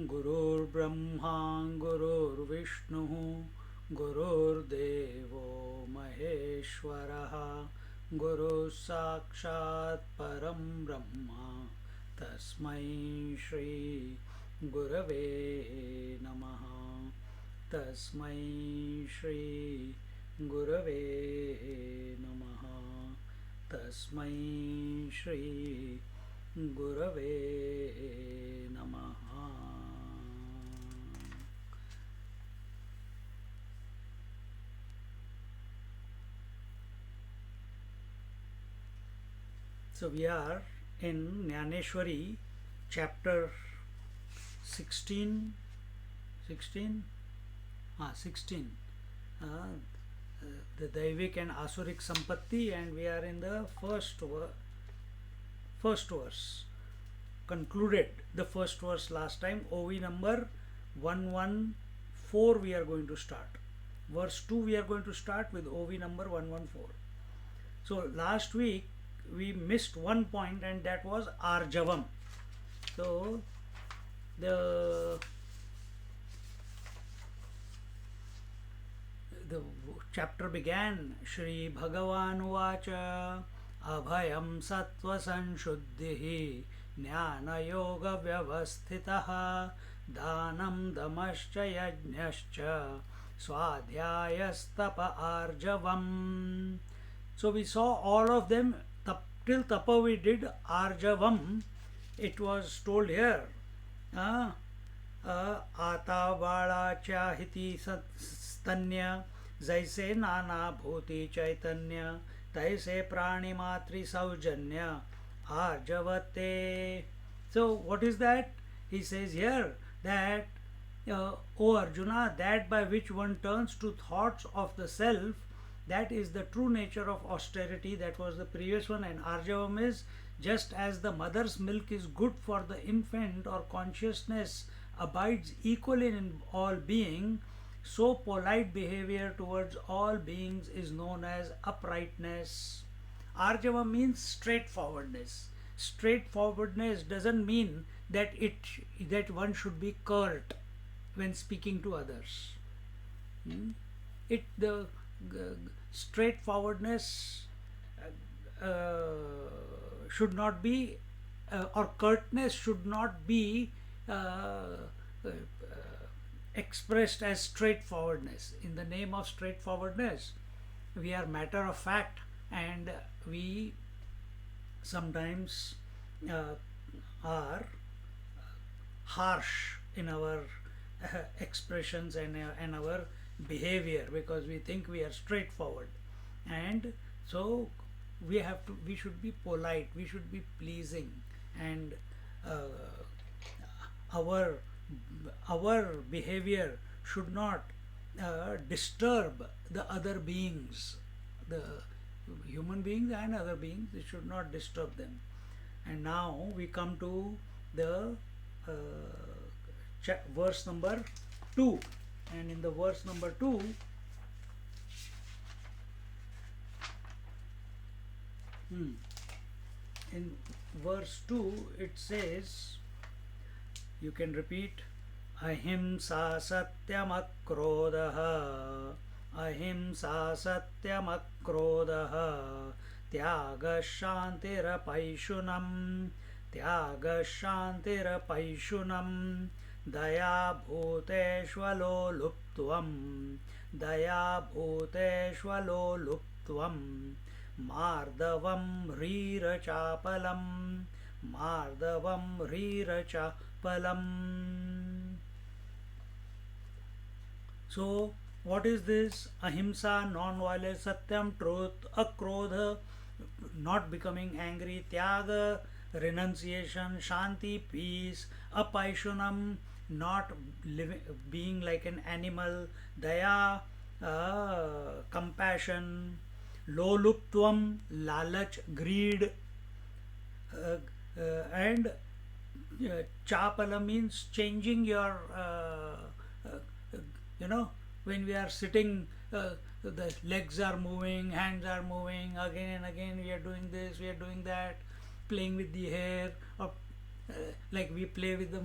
गुरुर्ब्रह्मा गुरुर्विष्णुः गुरुर्देवो महेश्वरः गुरुः साक्षात् परं ब्रह्म तस्मै श्री गुरवे नमः तस्मै श्री गुरवे नमः तस्मै श्री गुरवे नमः. So we are in Jnaneshwari chapter 16, 16, 16, the Daivik and Asurik Sampatti, and we are in the first verse. Concluded the first verse last time. OV number 114 we are going to start. Verse 2 we are going to start with OV number 114. So last week we missed one point, and that was Arjavam. So the chapter began Shri Bhagavan Vacha Abhayam Sattva Sanshuddhihi Jnana Yoga Vyavasthitaha Dhanam Damascha Yajnascha Swadhyayastapa Arjavam. So we saw all of them till Tapa we did Arjavam. It was told here Ata Bala Chahiti Stanya Jaise Nana Bhuti Chaitanya Taise Prani Matri Saujanya Arjavate. So what is that? He says here that O Arjuna, that by which one turns to thoughts of the self, that is the true nature of austerity. That was the previous one. And Arjavam is just as the mother's milk is good for the infant, or consciousness abides equally in all being, so polite behavior towards all beings is known as uprightness. Arjava means straightforwardness. Straightforwardness doesn't mean that one should be curt when speaking to others. The straightforwardness should not be, or curtness should not be expressed as straightforwardness. In the name of straightforwardness, we are matter of fact, and we sometimes are harsh in our expressions and our behavior, because we think we are straightforward. And so we should be polite, we should be pleasing, and our behavior should not disturb the other beings, the human beings and other beings. It should not disturb them. And now we come to the verse number 2. And in the verse number 2, in verse 2 it says, you can repeat, Ahimsa satyam akrodaha, Ahimsa satyam akrodaha, Tyaga shantira paishunam, Tyaga shantira paishunam, Daya bhuteshvalo luptvam, Daya bhuteshvalo luptvam, Mardavam rira chapalam, Mardavam rira chapalam. So what is this? Ahimsa, non-violence; Satyam, truth; Akrodha, not becoming angry; Tyaga, renunciation; Shanti, peace; Apaishunam, not being like an animal; Daya, compassion; Loluptvam, lalach, greed; and Chapala means changing your when we are sitting So the legs are moving, hands are moving, again and again we are doing this, we are doing that, playing with the hair, or like we play with the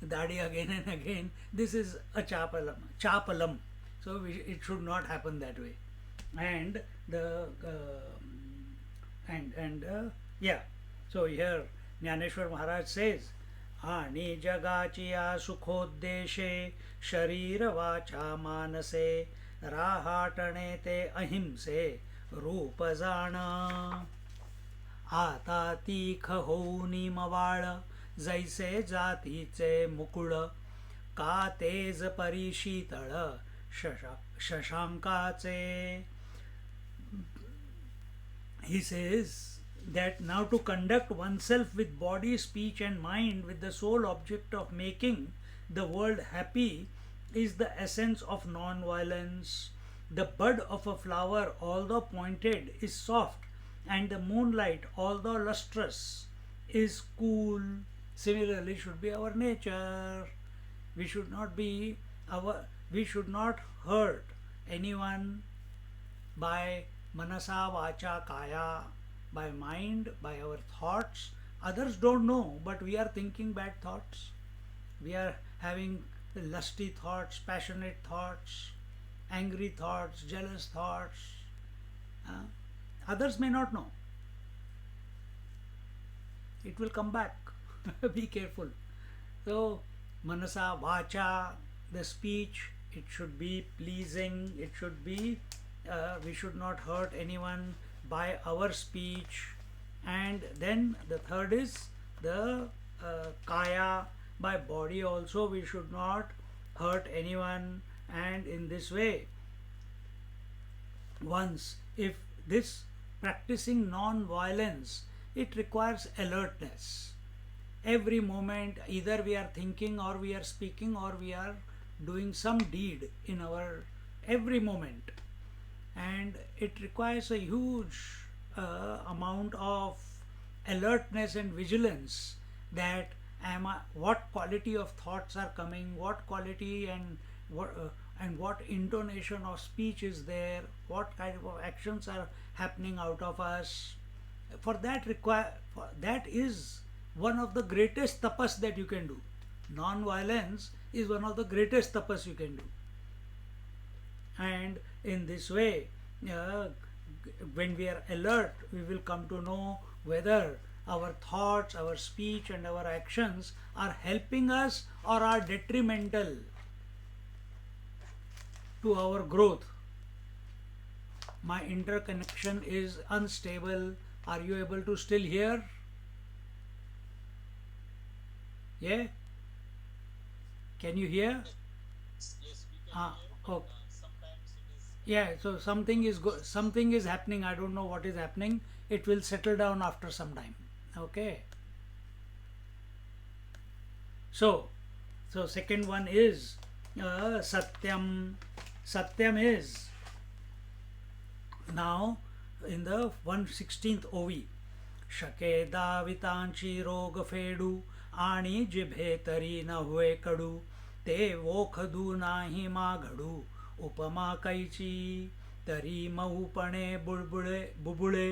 dadi again and again. This is a chapalam. So it should not happen that way. And the yeah. So here Jnaneshwar Maharaj says, आणि जगाची या सुखोद्देशे शरीर वाचा मानसे राहाटणे ते अहिंसे रूप जाण आता तीख होऊनी मवाळ जैसे जातीचे मुकुळ का तेज परिशीतळ शशांकाचे. He says that now to conduct oneself with body, speech and mind with the sole object of making the world happy is the essence of non-violence. The bud of a flower, although pointed, is soft, and the moonlight, although lustrous, is cool. Similarly should be our nature. We should not hurt anyone by manasa, vacha, kaya, by mind, by our thoughts. Others don't know, but we are thinking bad thoughts. We are having lusty thoughts, passionate thoughts, angry thoughts, jealous thoughts. Others may not know. It will come back. Be careful. So, manasa, vacha, the speech, it should be pleasing, it should be, we should not hurt anyone by our speech. And then the third is the kaya, by body also we should not hurt anyone. And in this way, once, if this practicing non-violence, it requires alertness. Every moment, either we are thinking or we are speaking or we are doing some deed in our every moment, and it requires a huge amount of alertness and vigilance, that what quality of thoughts are coming, what quality and what intonation of speech is there, what kind of actions are happening out of us. For that is one of the greatest tapas that you can do. Non-violence is one of the greatest tapas you can do. And in this way, when we are alert, we will come to know whether our thoughts, our speech and our actions are helping us or are detrimental to our growth. My interconnection is unstable. Are you able to still hear? Yeah? Can you hear? Yes, we can hear, but Okay. sometimes it is. Yeah, so something is happening. I don't know what is happening. It will settle down after some time. Okay. So second one is satyam. Satyam is now in the 116th OV. शके दावितांची रोग फेडू आणि जिभे तरी न हुए कडू ते वोखदू नाही माघडू उपमा कैची तरी मऊपणे बुबुळे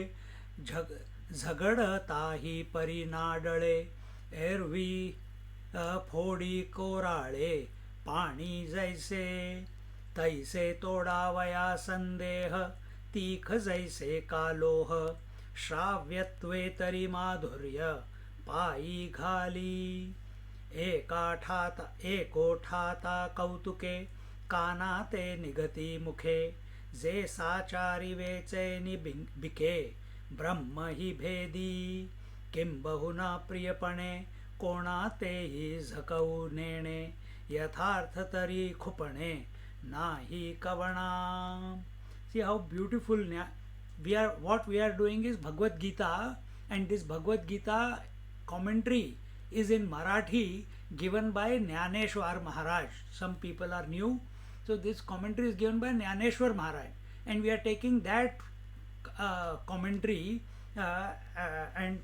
झगडताही परी नाडळे एरवी फोडी कोराळे पाणी जैसे तैसे तोडावया संदेह तीख जैसे कालोह श्राव्यत्वे तरी माधुर्य पायी घाली एकोठाता कौतुके काना ते निगती मुखे जे साचारी वेचैनी बिके ब्रह्म ही भेदी किंबहुना प्रियपणे कोणा तेही झकवू नेणे यथार्थ तरी खुपणे नाही कवणा. See how beautiful what we are doing is Bhagavad Gita, and this Bhagavad Gita commentary is in Marathi given by Jnaneshwar Maharaj. Some people are new, so this commentary is given by Jnaneshwar Maharaj, and we are taking that commentary and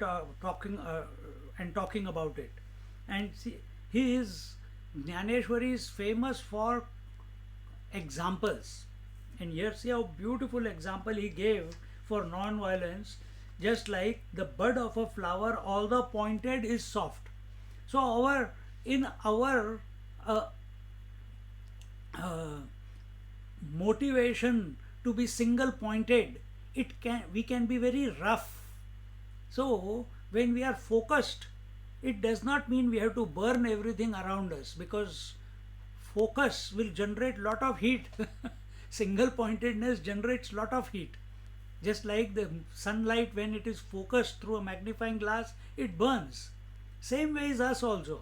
talking about it. And see, Jnaneshwar is famous for examples, And here see how beautiful example he gave for non-violence. Just like the bud of a flower, although pointed, is soft. So our uh, uh, motivation to be single pointed, we can be very rough. So when we are focused, it does not mean we have to burn everything around us, because focus will generate lot of heat. Single pointedness generates lot of heat. Just like the sunlight, when it is focused through a magnifying glass, it burns. Same way is us also.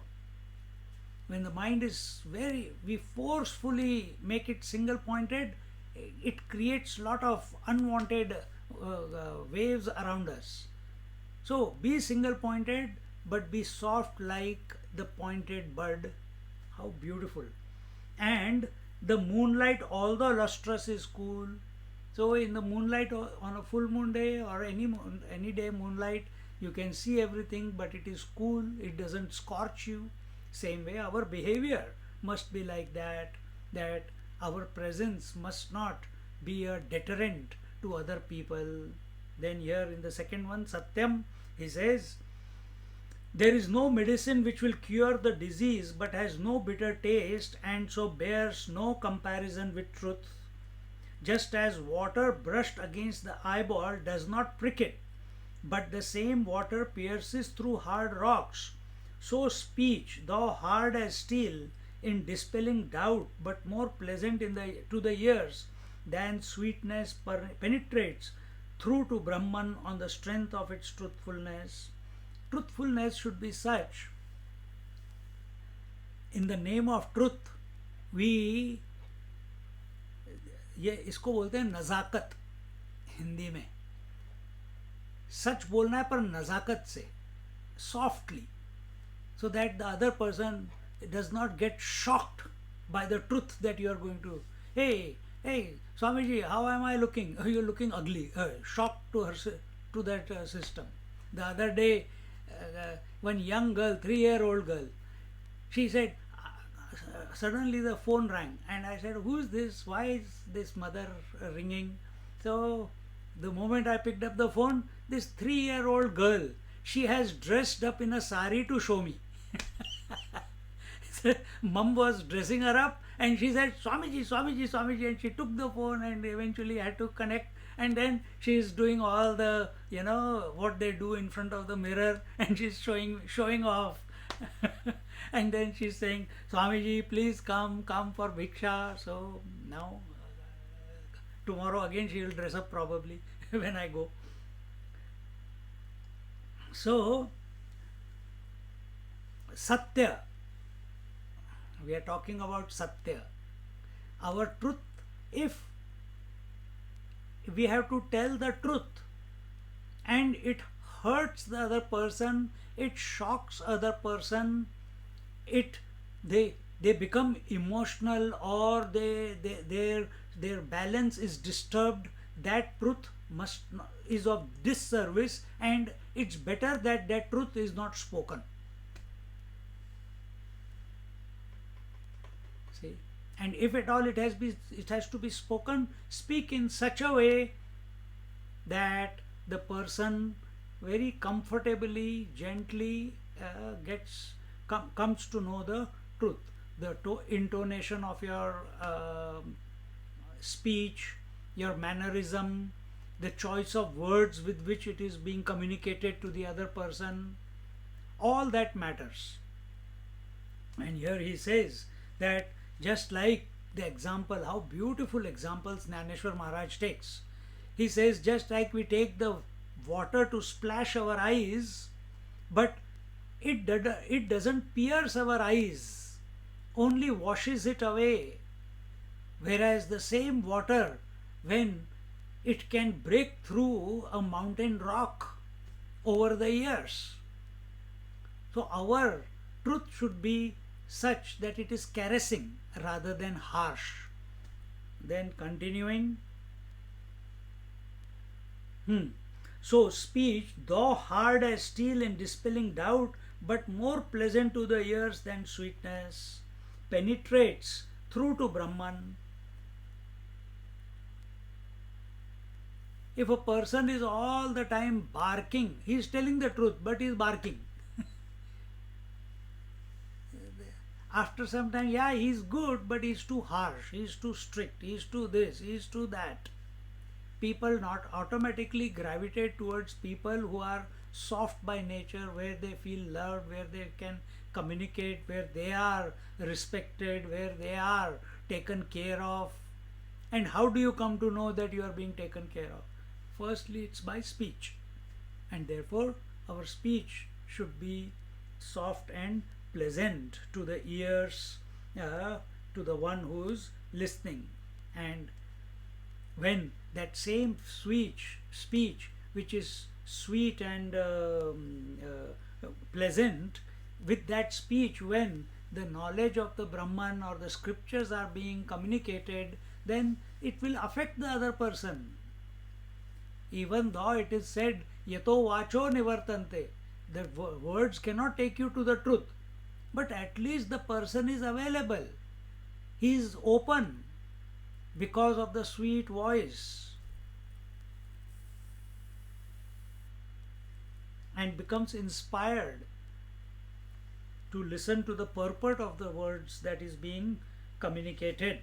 When the mind is we forcefully make it single pointed, it creates lot of unwanted waves around us. So be single pointed, but be soft like the pointed bud. How beautiful. And the moonlight, although lustrous, is cool. So in the moonlight, on a full moon day or any day moonlight, you can see everything, but it is cool. It doesn't scorch you. Same way our behavior must be like that. That our presence must not be a deterrent to other people. Then here in the second one, Satyam, he says, there is no medicine which will cure the disease but has no bitter taste, and so bears no comparison with truth. Just as water brushed against the eyeball does not prick it, but the same water pierces through hard rocks, so speech, though hard as steel, in dispelling doubt, but more pleasant to the ears than sweetness, penetrates through to Brahman on the strength of its truthfulness. Truthfulness should be such. In the name of truth, we ये इसको बोलते हैं नज़ाकत हिंदी में. सच बोलना है पर नज़ाकत से, softly, so that the other person does not get shocked by the truth that you are going to. Hey, Swamiji, how am I looking? Oh, you're looking ugly. Shocked to that system. The other day, one young girl, 3-year-old girl, she said, suddenly the phone rang, and I said, who is this? Why is this mother ringing? So the moment I picked up the phone, this 3-year-old girl, she has dressed up in a sari to show me. Mom was dressing her up, and she said, Swamiji, Swamiji, Swamiji, and she took the phone and eventually had to connect. And then she is doing all the, what they do in front of the mirror, and she's showing off. And then she's saying, Swamiji, please come for Bhiksha. So now, tomorrow again she will dress up probably when I go. So, Satya. We are talking about Satya. Our truth, if we have to tell the truth and it hurts the other person, it shocks other person, they become emotional, or their balance is disturbed, that truth is of disservice, and it's better that truth is not spoken. See, and if at all it has to be spoken, speak in such a way that the person very comfortably, gently comes to know the truth. The intonation of your speech, your mannerism, the choice of words with which it is being communicated to the other person, all that matters. And here he says that, just like the example, how beautiful examples Jnaneshwar Maharaj takes. He says, just like we take the water to splash our eyes, but it doesn't pierce our eyes, only washes it away. Whereas the same water, when it can break through a mountain rock over the years. So our truth should be such that it is caressing rather than harsh. Then continuing, so speech, though hard as steel in dispelling doubt, but more pleasant to the ears than sweetness, penetrates through to Brahman. If a person is all the time barking, he is telling the truth, but he is barking. After some time, yeah, he is good, but he is too harsh, he is too strict, he is too this, he is too that. People not automatically gravitate towards people who are soft by nature, where they feel loved, where they can communicate, where they are respected, where they are taken care of. And how do you come to know that you are being taken care of? Firstly, it's by speech, and therefore our speech should be soft and pleasant to the ears, to the one who is listening. And when that same speech which is sweet and pleasant, with that speech, when the knowledge of the Brahman or the scriptures are being communicated, then it will affect the other person. Even though it is said, yato vacho nivartante, the words cannot take you to the truth, but at least the person is available. He is open because of the sweet voice, and becomes inspired to listen to the purport of the words that is being communicated.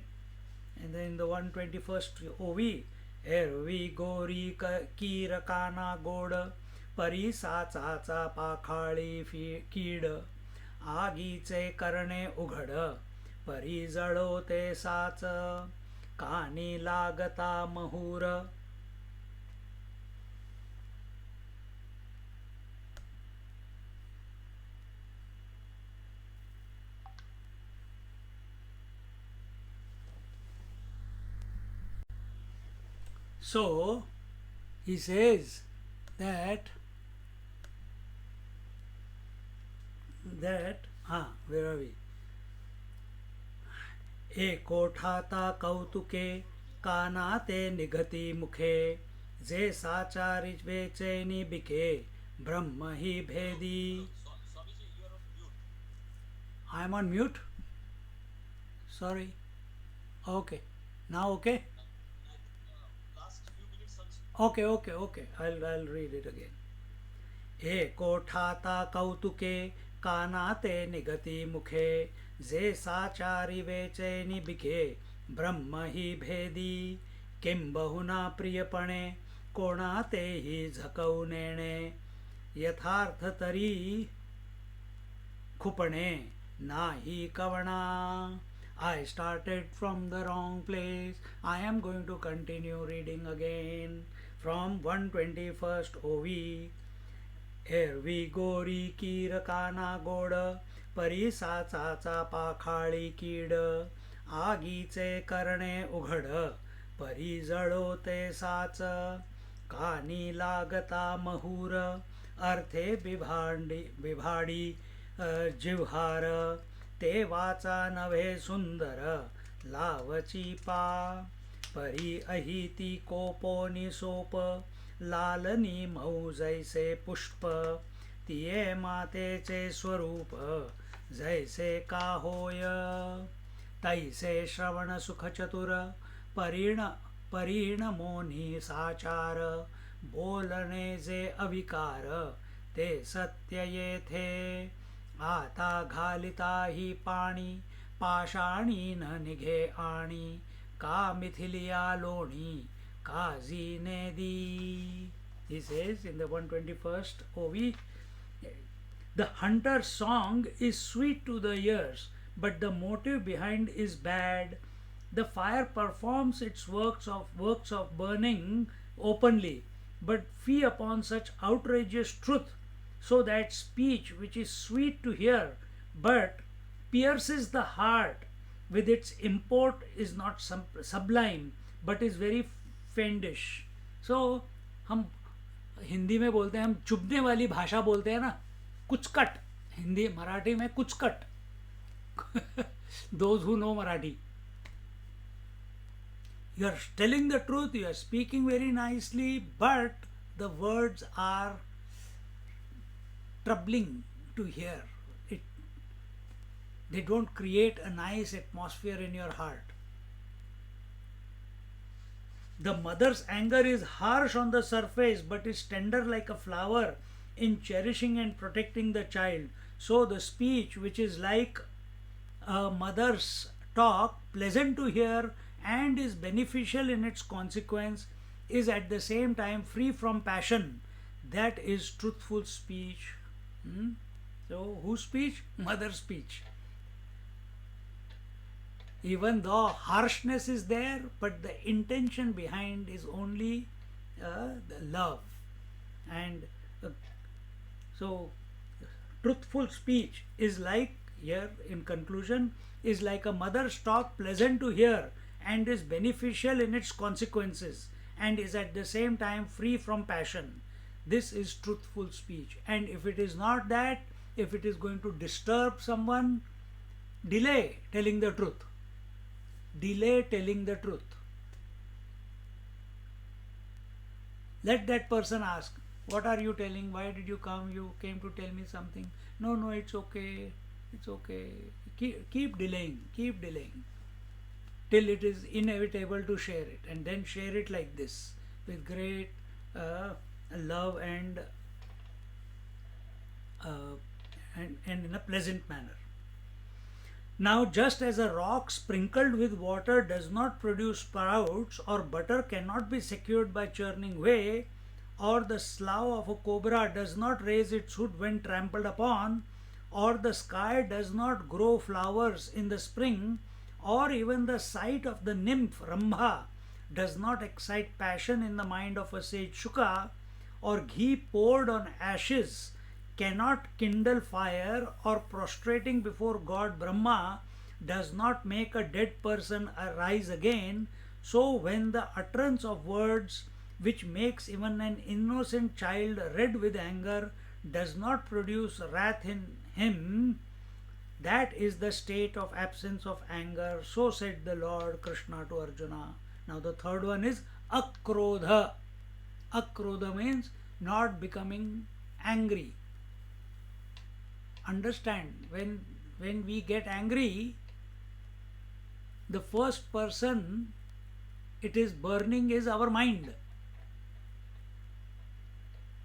And then in the 121st OV, Ervi gori kir kana god pari sa cha cha pakhali कीड आगीचे करणे उघड परी जळोते साच कानी लागता महूर. So he says that where are we? एको ठाता कौतुके कानाते निघती मुखे जे साचारी बेचैनी बिके ब्रह्म ही भेदी. Swamiji, you are on mute. I am on mute. Sorry. Okay. Now okay. Last few minutes also. Okay. I'll read it again. एको ठाता कौतुके कानाते निगति मुखे जे साचारी वेचैनी बिखे ब्रह्म ही भेदी. किं बहुना प्रियपणे कोणाते ही झकऊ नेणे यथार्थ तरी खुपणे नाही कवणा. I started from the wrong place. I am going to continue reading again from 121st OV. एरवी गोरी कीर काना गोड परी साचाचा पाखाळी कीड आगीचे करणे उघड परी जळोते साच कानी लागता महूर. अर्थे बिभाडी जिव्हार ते वाचा नव्हे सुंदर लावची पा. परी अहिती कोपोनी सोप लालनी मऊ जैसे पुष्प तिये मातेचे स्वरूप जैसे का होय. तैसे श्रवण सुख चतुर परीण मोनी साचार बोलणे जे अविकार ते सत्य येथे. आता घालिता ही पाणी पाषाणी न निघे आणि का मिथिलिया लोणी काजी ने दी. He says in the 121st OV, the hunter's song is sweet to the ears, but the motive behind is bad. The fire performs its works of burning openly, but fee upon such outrageous truth, so that speech which is sweet to hear but pierces the heart with its import is not sublime but is very fiendish. So हम हिंदी में बोलते हैं, हम चुभने वाली भाषा बोलते हैं ना, कुचकट. हिंदी मराठी में कुचकट. Those who know Marathi, you are telling the truth, you are speaking very nicely, but the words are troubling to hear. They don't create a nice atmosphere in your heart. The mother's anger is harsh on the surface but is tender like a flower in cherishing and protecting the child. So the speech, which is like a mother's talk, pleasant to hear and is beneficial in its consequence, is at the same time free from passion. That is truthful speech. Hmm? So, whose speech? Mother's speech. Even though harshness is there, but the intention behind is only the love. And uh, so, truthful speech is like, here in conclusion, is like a mother's talk, pleasant to hear and is beneficial in its consequences and is at the same time free from passion. This is truthful speech. And if it is not that, if it is going to disturb someone, delay telling the truth. Delay telling the truth. Let that person ask, what are you telling? Why did you come? You came to tell me something. No, no, it's okay. It's okay. Keep delaying. Keep delaying. Till it is inevitable to share it. And then share it like this, with great love and in a pleasant manner. Now, just as a rock sprinkled with water does not produce sprouts, or butter cannot be secured by churning whey, or the slough of a cobra does not raise its hood when trampled upon, or the sky does not grow flowers in the spring, or even the sight of the nymph Rambha does not excite passion in the mind of a sage Shuka, or ghee poured on ashes cannot kindle fire, or prostrating before God Brahma does not make a dead person arise again, so when the utterance of words which makes even an innocent child red with anger does not produce wrath in him, that is the state of absence of anger. So said the Lord Krishna to Arjuna. Now the third one is akrodha. Akrodha means not becoming angry. Understand, when we get angry, the first person it is burning is our mind.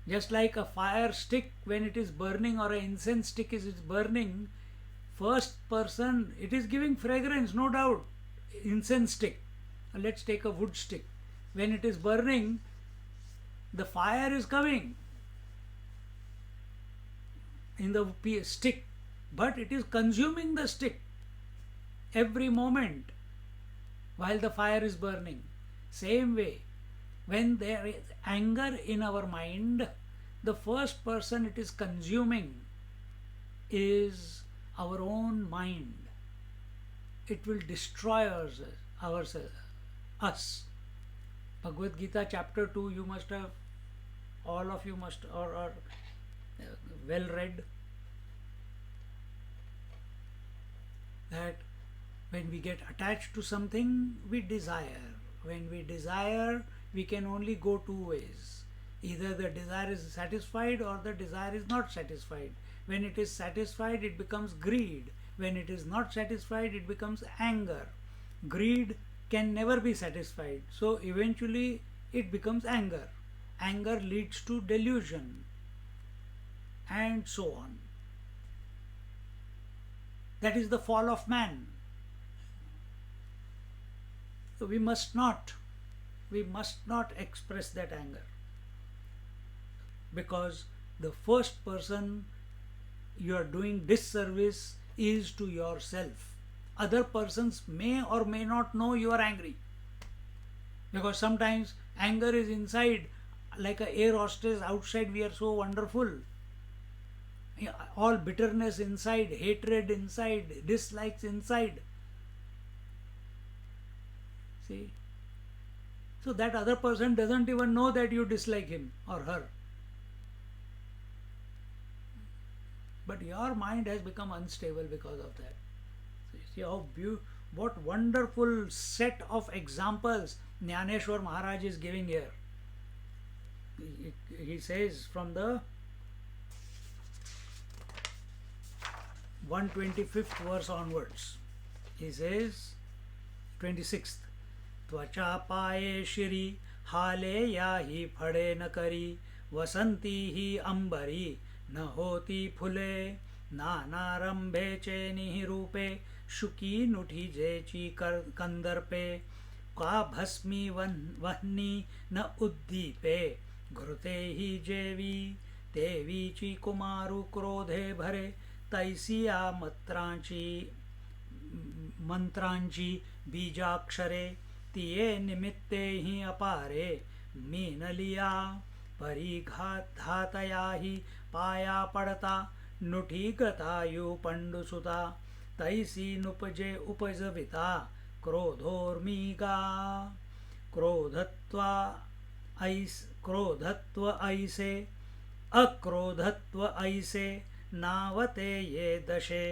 Just like a fire stick, when it is burning, or an incense stick is burning, first person it is giving fragrance, no doubt. Incense stick, let's take a wood stick, when it is burning, the fire is coming in the stick, but it is consuming the stick every moment while the fire is burning. Same way, when there is anger in our mind, the first person it is consuming is our own mind. It will destroy us. Bhagavad Gita chapter 2, you must have, all of you must, or well read, that when we get attached to something, we desire. When we desire, we can only go two ways. Either the desire is satisfied or the desire is not satisfied. When it is satisfied, it becomes greed. When it is not satisfied, it becomes anger. Greed can never be satisfied, so eventually it becomes anger. Anger leads to delusion, and so on. That is the fall of man. So we must not express that anger, because the first person you are doing disservice is to yourself. Other persons may or may not know you are angry, because sometimes anger is inside, like an air hostess. Outside we are so wonderful, all bitterness inside, hatred inside, dislikes inside. See, so that other person doesn't even know that you dislike him or her, but your mind has become unstable because of that. So you see how what wonderful set of examples Jnaneshwar Maharaj is giving here. He says from the 125th verse onwards, he says, 26th, त्वचा पाये शिरी हाले या ही फळे न करी वसंती ही अंबरी न होती फुले नानारंभेचे निरूपे शुकी नुठी जेची कंदर्पे का भस्मी वह्नी न उद्दीपे घृते ही जेवी तेवीची कुमारू क्रोधे भरे तैसिया मंत्रांची बीजाक्षरे तिये निमित्ते ही अपारे मीनलिया परिघातया ही पाया पडता नुठी गतायु पंडुसुता तैसी नुपजे उपजविता क्रोधोर्मीगा क्रोधत्व ऐसे अक्रोधत्व ऐसे नावते ये दशे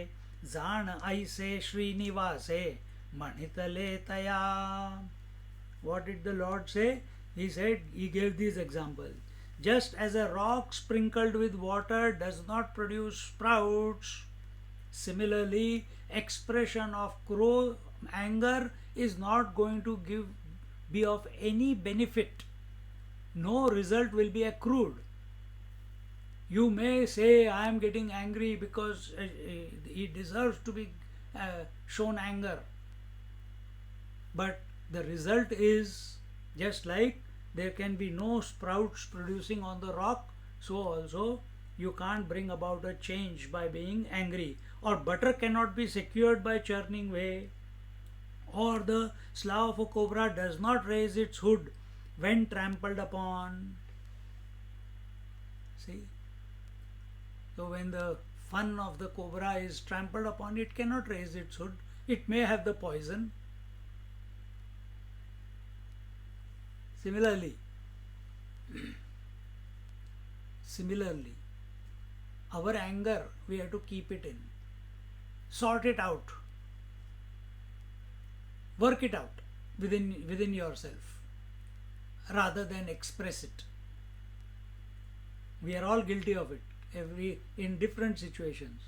जाण ऐसे श्रीनिवासे म्हणितले तया. What did the Lord say? He said, he gave these examples. Just as a rock sprinkled with water does not produce sprouts, similarly, expression of anger is not going to be of any benefit. No result will be accrued. You may say, I am getting angry because he deserves to be shown anger. But the result is just like there can be no sprouts producing on the rock, so also you can't bring about a change by being angry. Or butter cannot be secured by churning whey. Or the slough of a cobra does not raise its hood when trampled upon. See? So when the fun of the cobra is trampled upon, it cannot raise its hood. It may have the poison. Similarly, our anger, we have to keep it in. Sort it out. Work it out within yourself rather than express it. We are all guilty of it, in different situations.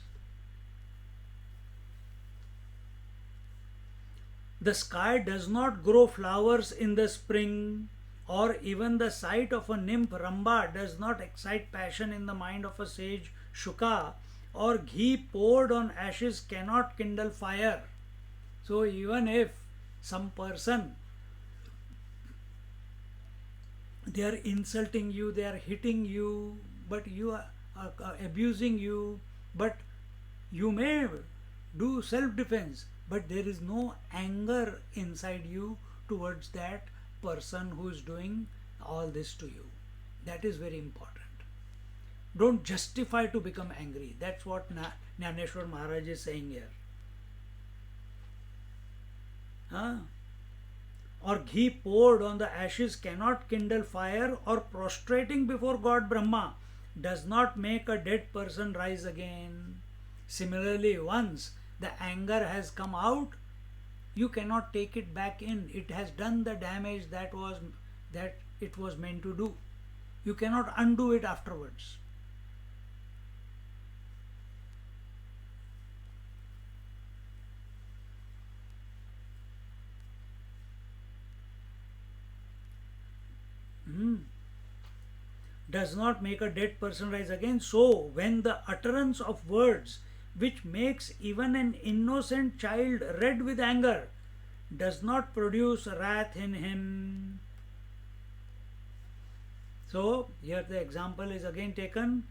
The sky does not grow flowers in the spring, or even the sight of a nymph Ramba does not excite passion in the mind of a sage Shuka, or ghee poured on ashes cannot kindle fire. So even if some person, they are insulting you, they are hitting you, but you are abusing you, but you may do self-defense, but there is no anger inside you towards that person who is doing all this to you. That is very important. Don't justify to become angry. That's what Jnaneshwar Maharaj is saying here. Or ghee poured on the ashes cannot kindle fire, or prostrating before God Brahma does not make a dead person rise again. Similarly, once the anger has come out, you cannot take it back in. It has done the damage that it was meant to do. You cannot undo it afterwards. Does not make a dead person rise again. So when the utterance of words which makes even an innocent child red with anger does not produce wrath in him. So here the example is again taken.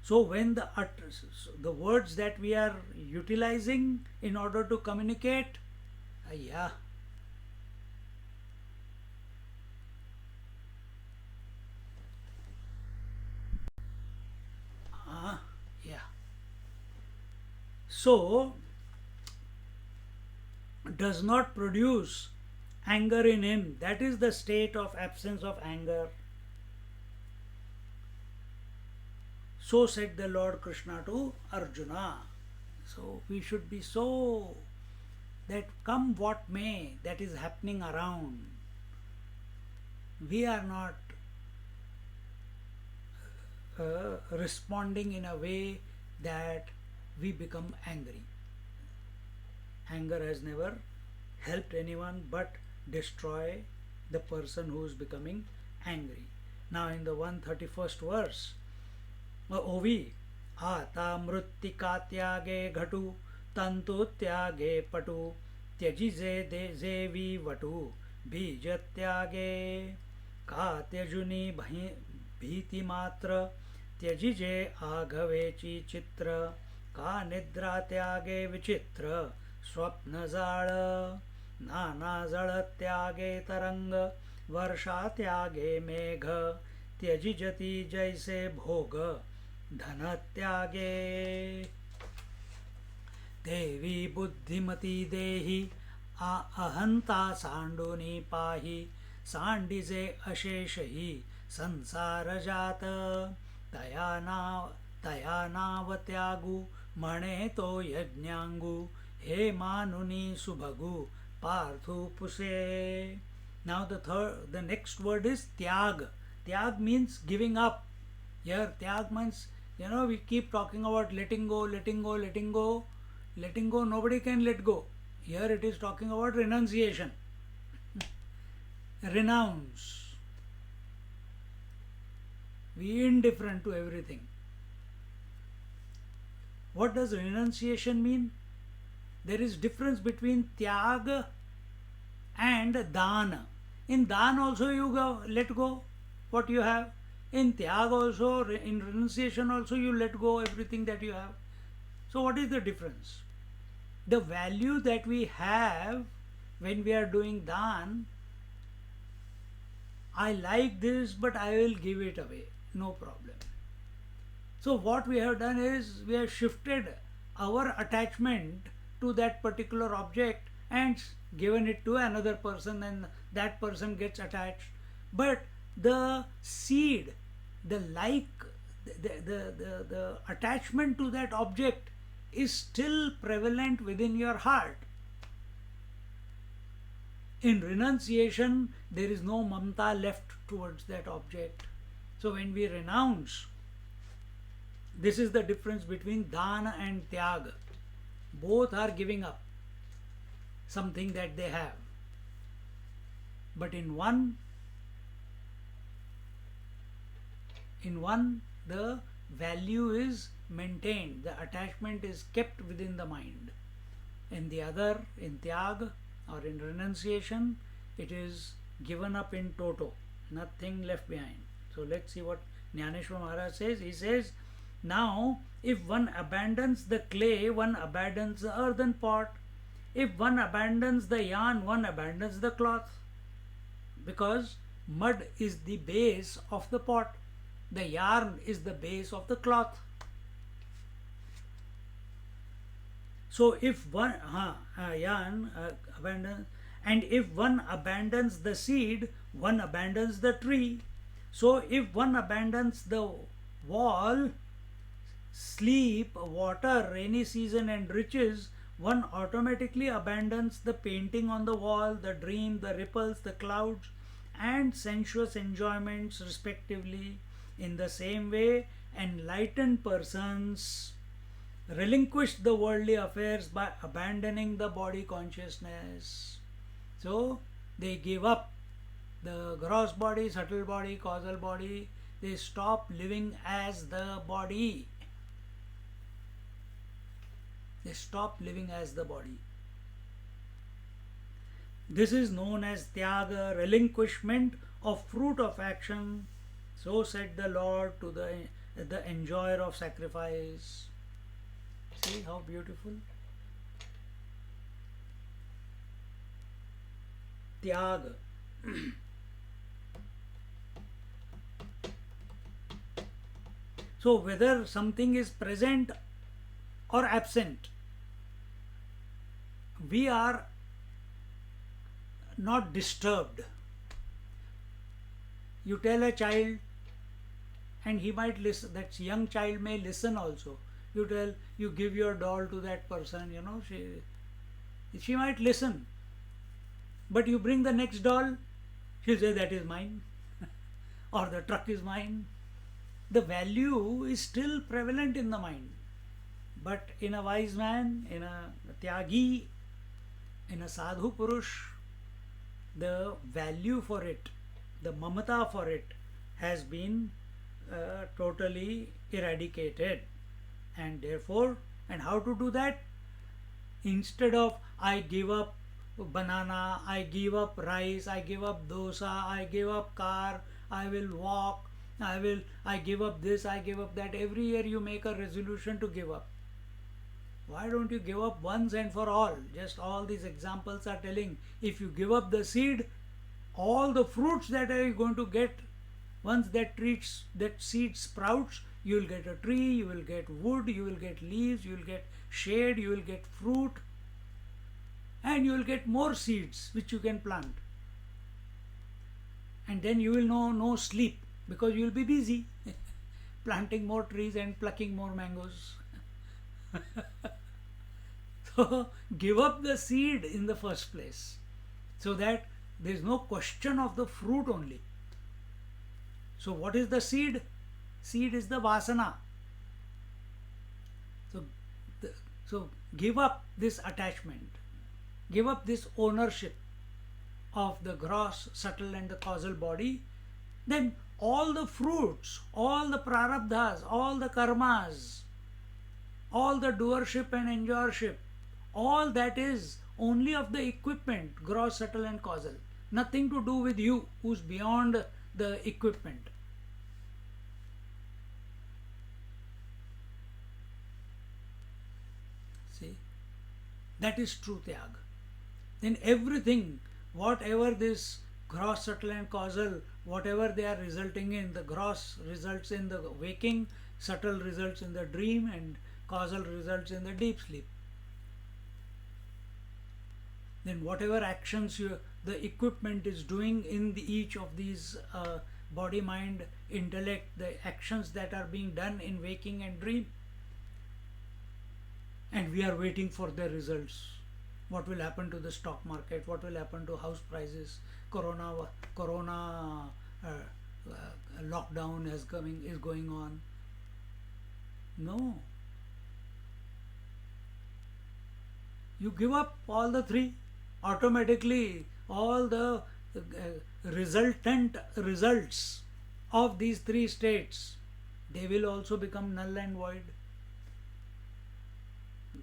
So when the words that we are utilizing in order to communicate, so does not produce anger in him. That is the state of absence of anger. So said the Lord Krishna to Arjuna. So we should be so that come what may that is happening around, we are not responding in a way that we become angry. Anger has never helped anyone, but destroy the person who is becoming angry. Now in the 131st verse, OV, आता मृत्तिका त्यागे घटु तंतु त्यागे पटु त्यजी जेवी वटु बीज त्यागे का त्यजुनी भीति मात्र त्यजी जे आघवेची चित्र का निद्रा त्यागे विचित्र स्वप्न जाळ नाना जळ त्यागे तरंग वर्षा त्यागे मेघ त्यजी जती जैसे भोग धन त्यागे देवी बुद्धिमती देही अहंता सांडोनी पाही सांडीजे अशेषही संसार जात तया नाव त्यागू म्हणे तो यज्ञांगू हे मानुनी सुभगू Parthu पुसे. Now the next word is tyag. Tyag means giving up. Here tyag means, we keep talking about letting go, letting go, letting go. Letting go, nobody can let go. Here it is talking about renunciation. Renounce. Be indifferent to everything. What does renunciation mean? There is difference between tyag and dana. In dan also you let go what you have. In tyag also, in renunciation also, you let go everything that you have. So what is the difference? The value that we have when we are doing dan, I like this but I will give it away, no problem. So what we have done is we have shifted our attachment to that particular object and given it to another person, and that person gets attached. But the seed, the attachment to that object is still prevalent within your heart. In renunciation, there is no mamta left towards that object. So when we renounce, this is the difference between dana and tyag. Both are giving up something that they have. But in one the value is maintained, the attachment is kept within the mind. In the other, in tyag or in renunciation, it is given up in toto, nothing left behind. So let's see what Jnaneshwar Maharaj says. He says, now if one abandons the clay, one abandons the earthen pot. If one abandons the yarn, one abandons the cloth. Because mud is the base of the pot. The yarn is the base of the cloth. So if one abandons, and if one abandons the seed, one abandons the tree. So if one abandons the wall, sleep, water, rainy season and riches, one automatically abandons the painting on the wall, the dream, the ripples, the clouds, and sensuous enjoyments respectively. In the same way, enlightened persons relinquish the worldly affairs by abandoning the body consciousness. So they give up the gross body, subtle body, causal body. They stop living as the body. They stop living as the body. This is known as tyaga, relinquishment of fruit of action. So said the Lord to the enjoyer of sacrifice. See how beautiful? Tyaga. So whether something is present or absent, we are not disturbed. You tell a child and he might listen, that young child may listen also. You give your doll to that person, she might listen. But you bring the next doll, she'll say that is mine or the truck is mine. The value is still prevalent in the mind. But in a wise man, in a tyagi, in a sadhu purush, the value for it, the mamata for it has been totally eradicated. And therefore, and how to do that? Instead of I give up banana, I give up rice, I give up dosa, I give up car, I will walk, I give up this, I give up that. Every year you make a resolution to give up. Why don't you give up once and for all? Just all these examples are telling, if you give up the seed, all the fruits that are you going to get, once that seed sprouts, you will get a tree, you will get wood, you will get leaves, you will get shade, you will get fruit, and you will get more seeds which you can plant. And then you will know no sleep, because you will be busy planting more trees and plucking more mangoes. So give up the seed in the first place, so that there is no question of the fruit only. So what is the seed? Seed is the vasana. So give up this attachment, give up this ownership of the gross, subtle and the causal body. Then all the fruits, all the prarabdhas, all the karmas, all the doership and enjoyership, all that is only of the equipment, gross, subtle and causal. Nothing to do with you who's beyond the equipment. See, that is true tyag. Then everything, whatever this gross, subtle and causal, whatever they are resulting in, the gross results in the waking, subtle results in the dream, and causal results in the deep sleep. Then whatever actions the equipment is doing in each of these body, mind, intellect, the actions that are being done in waking and dream, and we are waiting for their results. What will happen to the stock market? What will happen to house prices? Corona lockdown is going on. No. You give up all the three, automatically all the resultant results of these three states, they will also become null and void.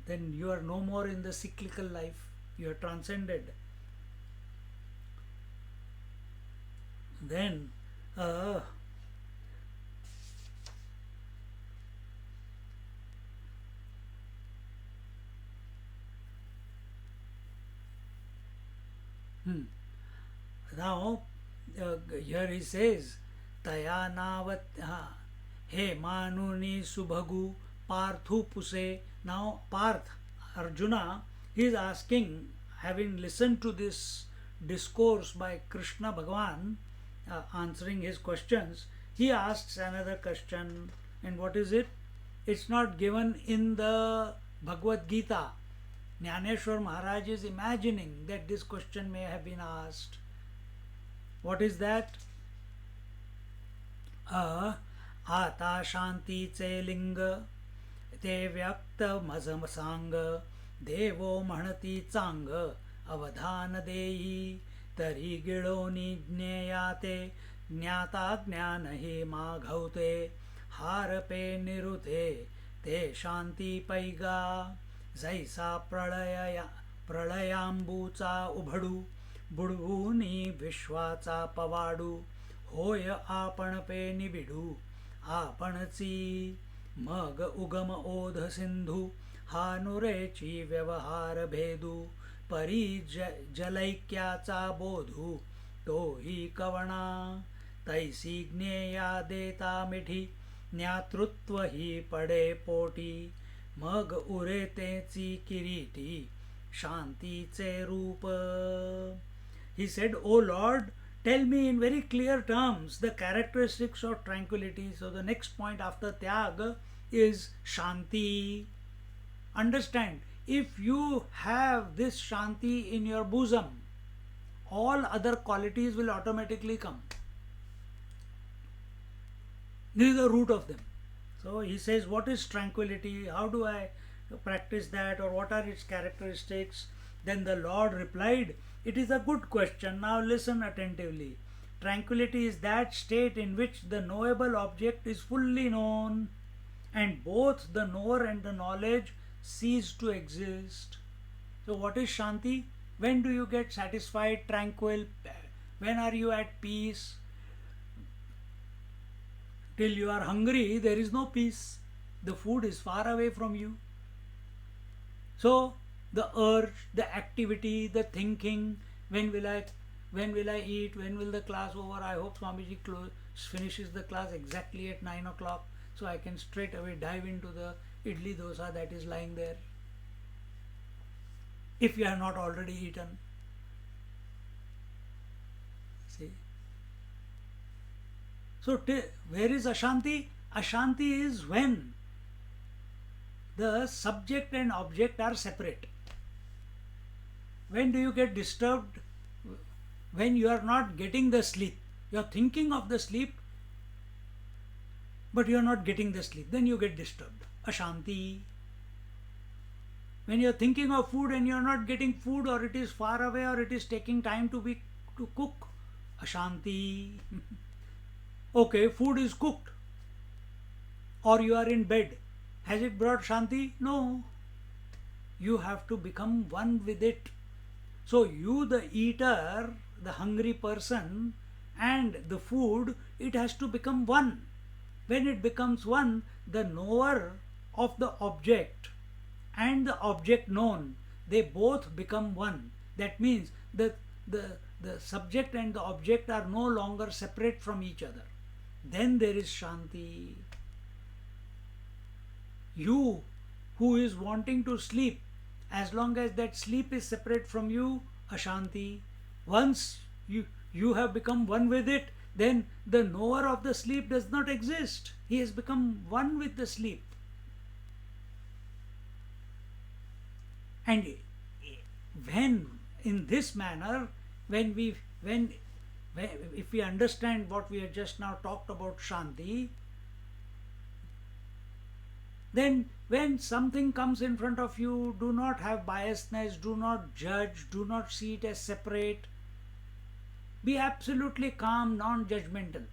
Then you are no more in the cyclical life, you are transcended. Then now here he says, Taya navat he manuni subhagu parthu puse. Now Parth, Arjuna, he is asking, having listened to this discourse by Krishna Bhagavan, answering his questions, he asks another question. And what is it? It's not given in the Bhagavad Gita. Jnaneshwar Maharaj is imagining that this question may have been asked. What is that? Ata shanti che linga te vyakta mazam sang devo mahnati chang avadhana dehi tari giloni jneyate jnata jnana he maghaute harape nirute te shanti paiga जैसा प्रलयांबूचा उभडू बुडवूनी विश्वाचा पवाडू होय आपण पे निबिडू आपणची मग उगम ओध सिंधू हा नुरेची व्यवहार भेदू परी जलैक्याचा बोधू तोही कवणा तैसी ज्ञेया देता मिठी ज्ञातृत्व ही पडे पोटी मग उरे तेची किरीटी शांतीचे रूप. He said, O Lord, tell me in very clear terms the characteristics of tranquility. So the next point after Tyag is Shanti. Understand, if you have this Shanti in your bosom, all other qualities will automatically come. This is the root of them. So he says, what is tranquility? How do I practice that? Or what are its characteristics? Then the Lord replied, It is a good question. Now listen attentively. Tranquility is that state in which the knowable object is fully known and both the knower and the knowledge cease to exist. So, what is Shanti? When do you get satisfied, tranquil? When are you at peace? Till you are hungry, there is no peace. The food is far away from you. So, the urge, the activity, the thinking, when will I eat, when will the class over? I hope Swamiji finishes the class exactly at 9 o'clock, so I can straight away dive into the idli dosa that is lying there, if you have not already eaten. See? So where is Ashanti? Ashanti is when the subject and object are separate. When do you get disturbed? When you are not getting the sleep. You are thinking of the sleep, but you are not getting the sleep. Then you get disturbed. Ashanti. When you are thinking of food and you are not getting food, or it is far away, or it is taking time to cook. Ashanti. Okay, food is cooked. Or you are in bed. Has it brought Shanti? No. You have to become one with it. So you, the eater, the hungry person, and the food, it has to become one. When it becomes one, the knower of the object and the object known, they both become one. That means that the subject and the object are no longer separate from each other. Then there is Shanti. You who is wanting to sleep, as long as that sleep is separate from you, Ashanti. Once you have become one with it, then the knower of the sleep does not exist. He has become one with the sleep. And when in this manner, if we understand what we have just now talked about, Shanti, then when something comes in front of you, do not have biasness, do not judge, do not see it as separate. Be absolutely calm, non-judgmental.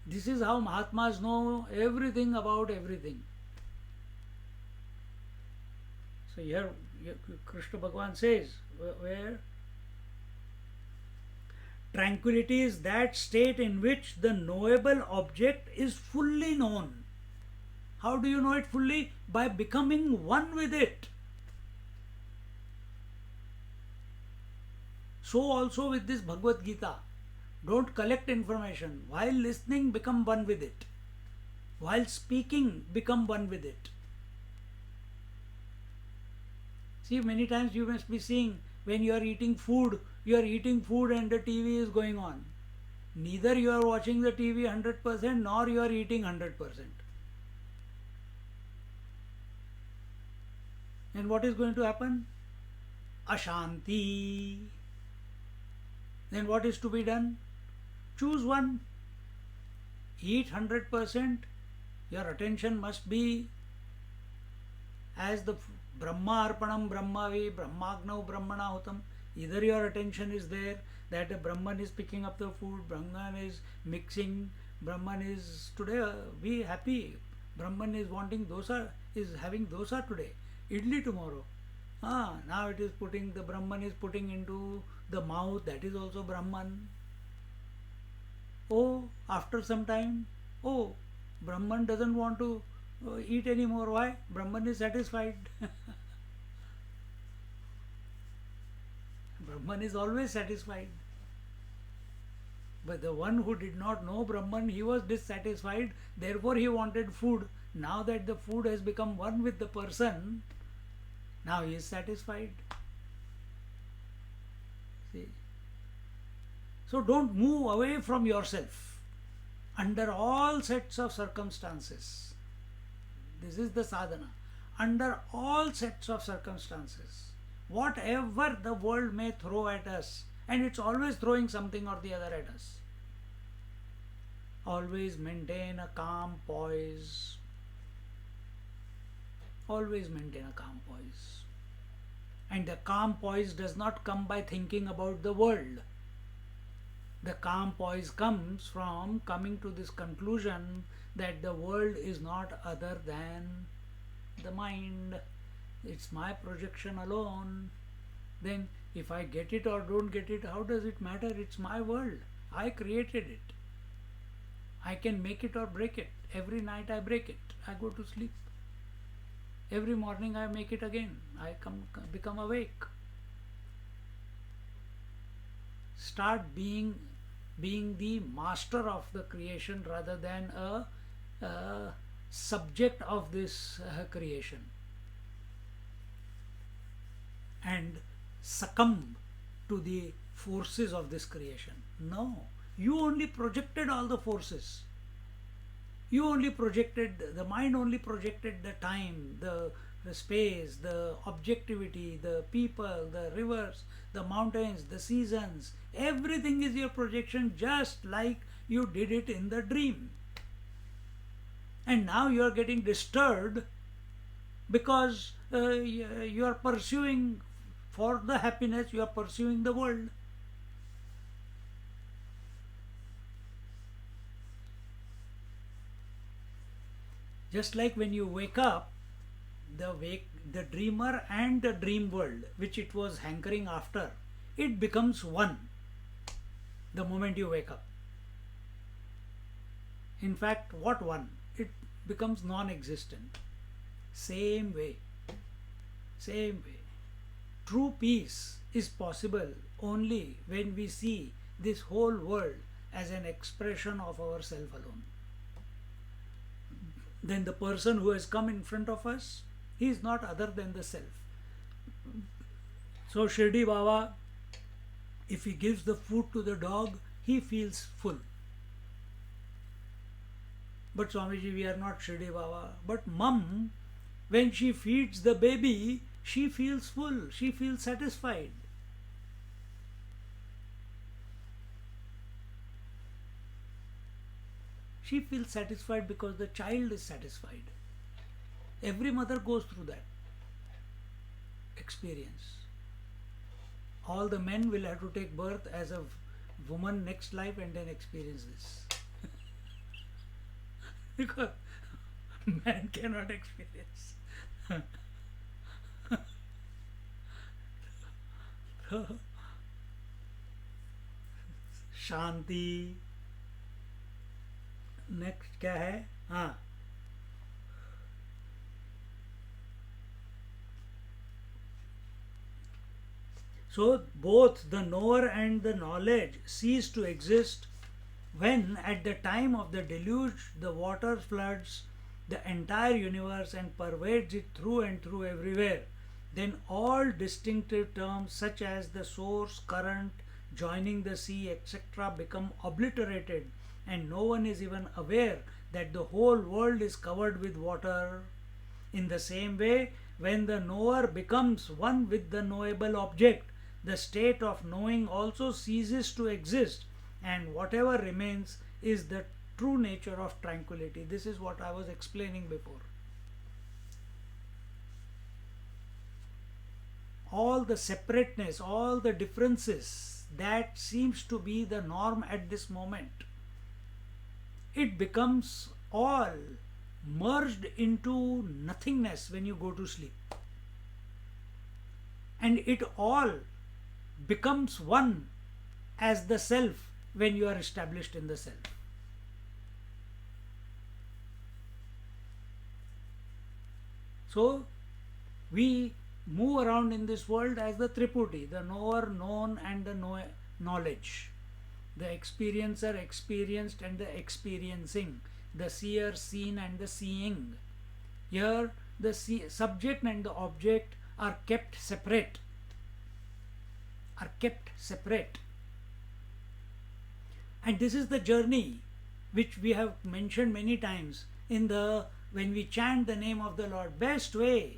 This is how Mahatmas know everything about everything. So here Krishna Bhagavan says, where? Tranquility is that state in which the knowable object is fully known. How do you know it fully? By becoming one with it. So also with this Bhagavad Gita. Don't collect information. While listening, become one with it. While speaking, become one with it. See, many times you must be seeing when you are eating food and the TV is going on. Neither you are watching the TV 100% nor you are eating 100%. And what is going to happen? Ashanti. Then what is to be done? Choose one. Eat 100%. Your attention must be as the Brahma Arpanam Brahmavi Brahmagnav Brahmanahutam. Either your attention is there, that the Brahman is picking up the food, Brahman is mixing, Brahman is today, be happy. Brahman is wanting dosa, is having dosa today, idli tomorrow. Now it is putting, the Brahman is putting into the mouth, that is also Brahman. Oh, after some time, Brahman doesn't want to eat anymore. Why? Brahman is satisfied. Brahman is always satisfied. But the one who did not know Brahman, he was dissatisfied, therefore he wanted food. Now that the food has become one with the person, now he is satisfied. See? So don't move away from yourself under all sets of circumstances. This is the sadhana. Under all sets of circumstances, whatever the world may throw at us, and it's always throwing something or the other at us, always maintain a calm poise. Always maintain a calm poise. And the calm poise does not come by thinking about the world. The calm poise comes from coming to this conclusion that the world is not other than the mind. It's my projection alone. Then if I get it or don't get it, how does it matter? It's my world. I created it. I can make it or break it. Every night I break it. I go to sleep. Every morning I make it again. I become awake. Start being the master of the creation rather than a subject of this creation, and succumb to the forces of this creation. No, you only projected all the forces. You only projected, the mind only projected the time, the space, the objectivity, the people, the rivers, the mountains, the seasons. Everything is your projection, just like you did it in the dream. And now you are getting disturbed because you are pursuing, for the happiness, you are pursuing the world. Just like when you wake up, the dreamer and the dream world, which it was hankering after, it becomes one the moment you wake up. In fact, what one? It becomes non-existent. Same way. True peace is possible only when we see this whole world as an expression of ourself alone. Then the person who has come in front of us, he is not other than the self. So Shirdi Baba, if he gives the food to the dog, he feels full. But Swamiji, we are not Shirdi Baba. But mum, when she feeds the baby, she feels full, she feels satisfied. She feels satisfied because the child is satisfied. Every mother goes through that experience. All the men will have to take birth as a woman next life and then experience this. Because man cannot experience. Shanti. Next क्या है? हाँ, so both the knower and the knowledge cease to exist when at the time of the deluge the water floods the entire universe and pervades it through and through everywhere. Then all distinctive terms such as the source, current, joining the sea, etc. become obliterated, and no one is even aware that the whole world is covered with water. In the same way, when the knower becomes one with the knowable object, the state of knowing also ceases to exist, and whatever remains is the true nature of tranquility. This is what I was explaining before. All the separateness, all the differences that seems to be the norm at this moment, it becomes all merged into nothingness when you go to sleep. And it all becomes one as the self when you are established in the self. So we move around in this world as the Triputi, the knower, known, and the knowledge. The experiencer, experienced, and the experiencing. The seer, seen, and the seeing. Here the subject and the object are kept separate. And this is the journey which we have mentioned many times when we chant the name of the Lord. Best way,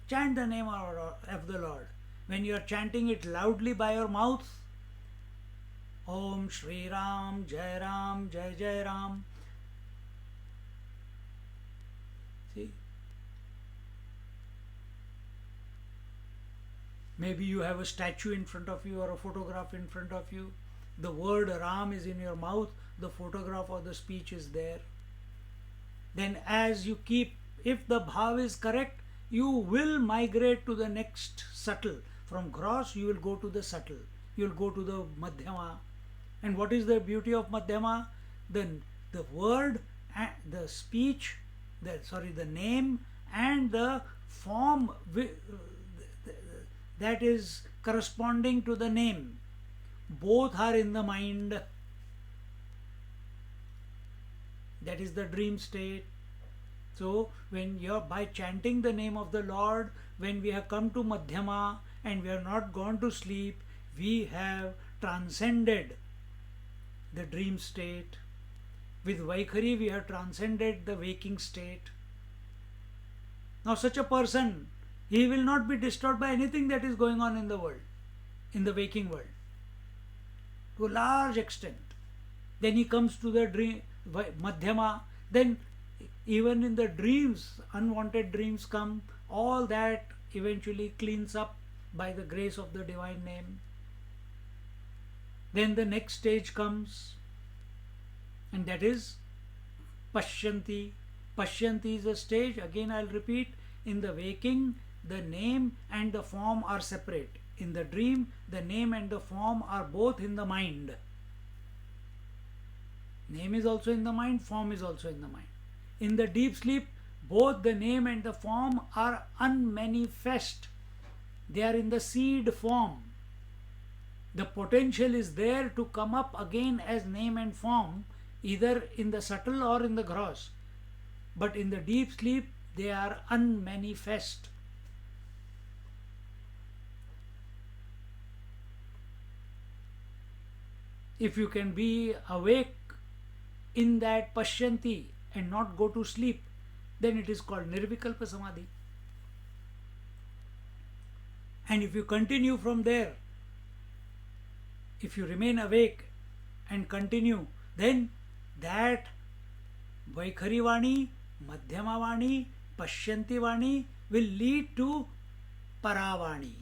chant the name of the Lord. When you are chanting it loudly by your mouth, Om Shri Ram, Jai Ram, Jai Jai Ram. See? Maybe you have a statue in front of you or a photograph in front of you. The word Ram is in your mouth, the photograph or the speech is there. Then as you keep, if the bhav is correct, you will migrate to the next subtle. From gross you will go to the subtle. You will go to the madhyama. And what is the beauty of madhyama? The word, the speech, the name and the form that is corresponding to the name, both are in the mind. That is the dream state. So when you're by chanting the name of the Lord, when we have come to madhyama and we are not gone to sleep, we have transcended the dream state. With Vaikhari we have transcended the waking state. Now such a person, he will not be disturbed by anything that is going on in the world, in the waking world, to a large extent. Then he comes to the dream, madhyama, then even in the dreams, unwanted dreams come, all that eventually cleans up by the grace of the divine name. Then the next stage comes, and that is Pashyanti. Pashyanti is a stage, again I'll repeat, in the waking, the name and the form are separate. In the dream, the name and the form are both in the mind. Name is also in the mind, form is also in the mind. In the deep sleep, both the name and the form are unmanifest. They are in the seed form. The potential is there to come up again as name and form, either in the subtle or in the gross. But in the deep sleep, they are unmanifest. If you can be awake in that Pashyanti and not go to sleep, then it is called Nirvikalpa Samadhi. And if you continue from there, if you remain awake and continue, then that Vaikhari Vani, Madhyama Vani, Pashyanti Vani will lead to Paravani.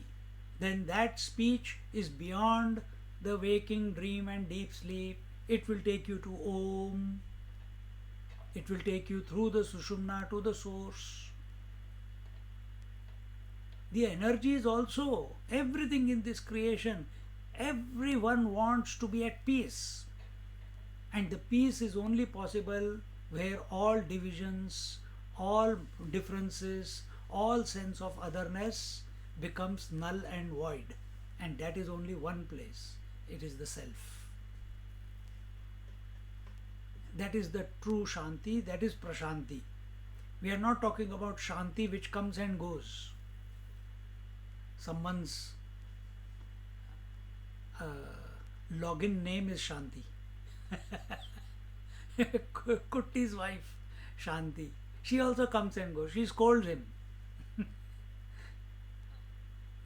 Then that speech is beyond the waking, dream and deep sleep. It will take you to Om. It will take you through the Sushumna to the source. The energy is also, everything in this creation, everyone wants to be at peace. And the peace is only possible where all divisions, all differences, all sense of otherness becomes null and void. And that is only one place. It is the self. That is the true Shanti, that is Prashanti. We are not talking about Shanti which comes and goes. Someone's login name is Shanti. Kutti's wife, Shanti. She also comes and goes. She scolds him.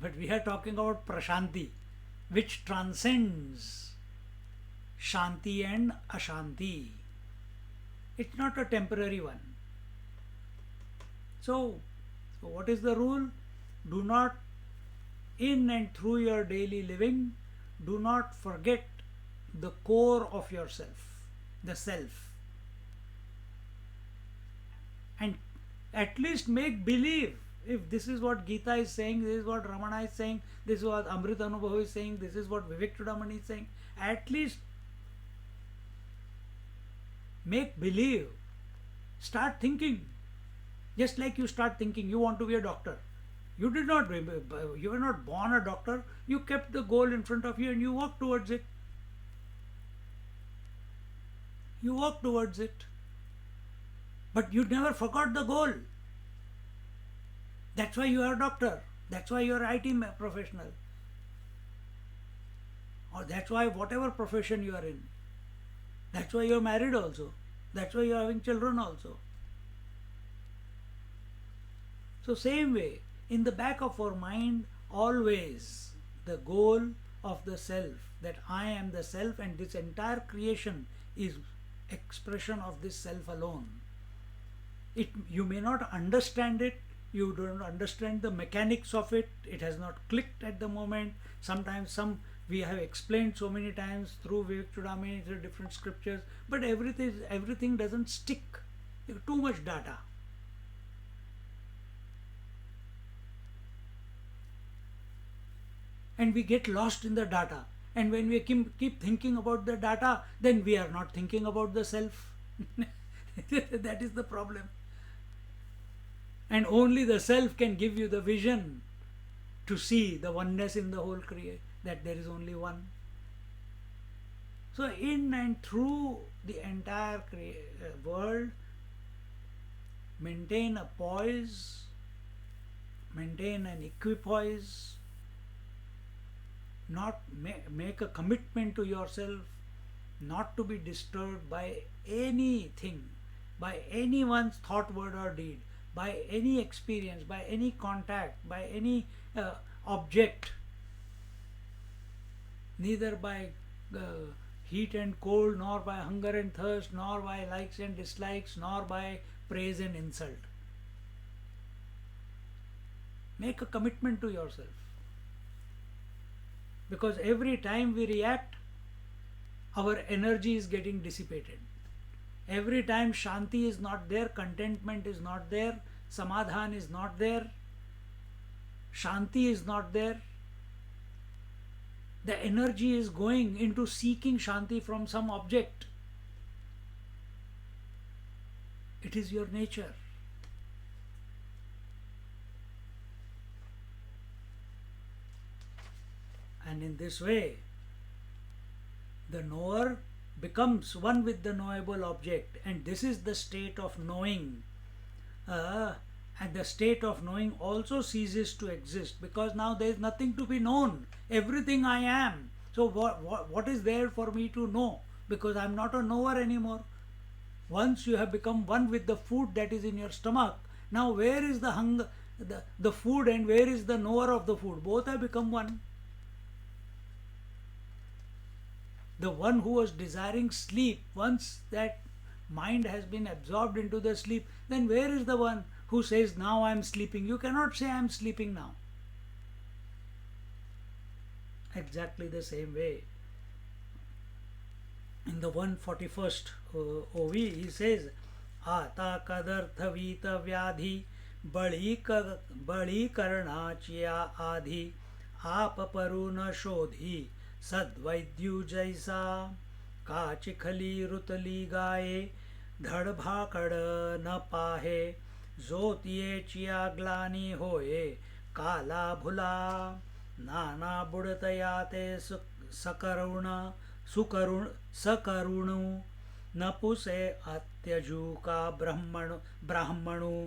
But we are talking about Prashanti, which transcends Shanti and Ashanti. It's not a temporary one. So what is the rule? Do not, in and through your daily living, do not forget the core of yourself, the self. And at least make believe, if this is what Gita is saying, this is what Ramana is saying, this is what Amrita Anubhava is saying, this is what Vivek Chudamani is saying, at least make believe. Start thinking. Just like you start thinking you want to be a doctor. You were not born a doctor. You kept the goal in front of you and you worked towards it. You worked towards it. But you never forgot the goal. That's why you are a doctor. That's why you are an IT professional. Or that's why whatever profession you are in. That's why you are married also. That's why you are having children also. So same way, in the back of our mind, always the goal of the self, that I am the self and this entire creation is expression of this self alone. You may not understand it, you don't understand the mechanics of it, it has not clicked at the moment. Sometimes we have explained so many times through Vivek Chudamani, through different scriptures, but everything doesn't stick. Too much data. And we get lost in the data. And when we keep thinking about the data, then we are not thinking about the self. That is the problem. And only the self can give you the vision to see the oneness in the whole creation, that there is only one. So in and through the entire world, maintain a poise, maintain an equipoise, not make a commitment to yourself not to be disturbed by anything, by anyone's thought, word or deed, by any experience, by any contact, by any object, neither by heat and cold, nor by hunger and thirst, nor by likes and dislikes, nor by praise and insult. Make a commitment to yourself. Because every time we react, our energy is getting dissipated. Every time Shanti is not there, contentment is not there, Samadhan is not there, Shanti is not there, the energy is going into seeking Shanti from some object. It is your nature. And in this way, the knower becomes one with the knowable object, and this is the state of knowing. And the state of knowing also ceases to exist, because now there is nothing to be known. Everything I am. So what is there for me to know? Because I am not a knower anymore. Once you have become one with the food that is in your stomach, now where is the hunger, the food, and where is the knower of the food? Both have become one. The one who was desiring sleep, once that mind has been absorbed into the sleep, then where is the one who says, now I am sleeping? You cannot say I am sleeping now. Exactly the same way. In the 141st OV, he says, Ata kadartha vita vyadhi bali karnachiya adhi आप परू न शोधी सद्वैद्यु जैसा काच खली रुतली गाये धड़ भाकड़ न पाहे जोतिये chia ग्लानी होए काला भुला नाना बुड़तयाते सकरुण सकरुणु नपुसे अत्यजु का ब्राह्मणु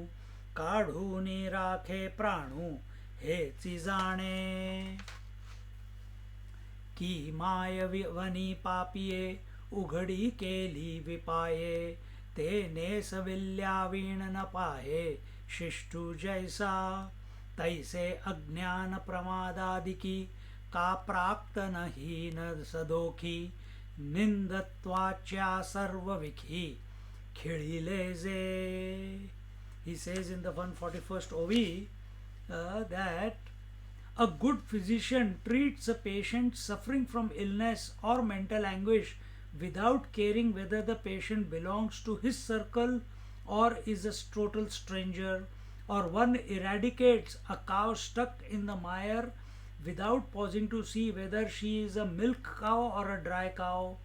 काढ़ूनी राखे प्राणु हे चिजाणे की माय वनी पापिये उघड़ी केली विपाये तेने सविल्या वीण न पाहे शिष्टु जैसा तैसे अज्ञान प्रमादादिकी का प्राक्त हीन सदोखी निंदत्वाच्या सर्वविखी खिळिले जे. He says in the 141st OV that a good physician treats a patient suffering from illness or mental anguish without caring whether the patient belongs to his circle or is a total stranger, or one eradicates a cow stuck in the mire without pausing to see whether she is a milk cow or a dry cow,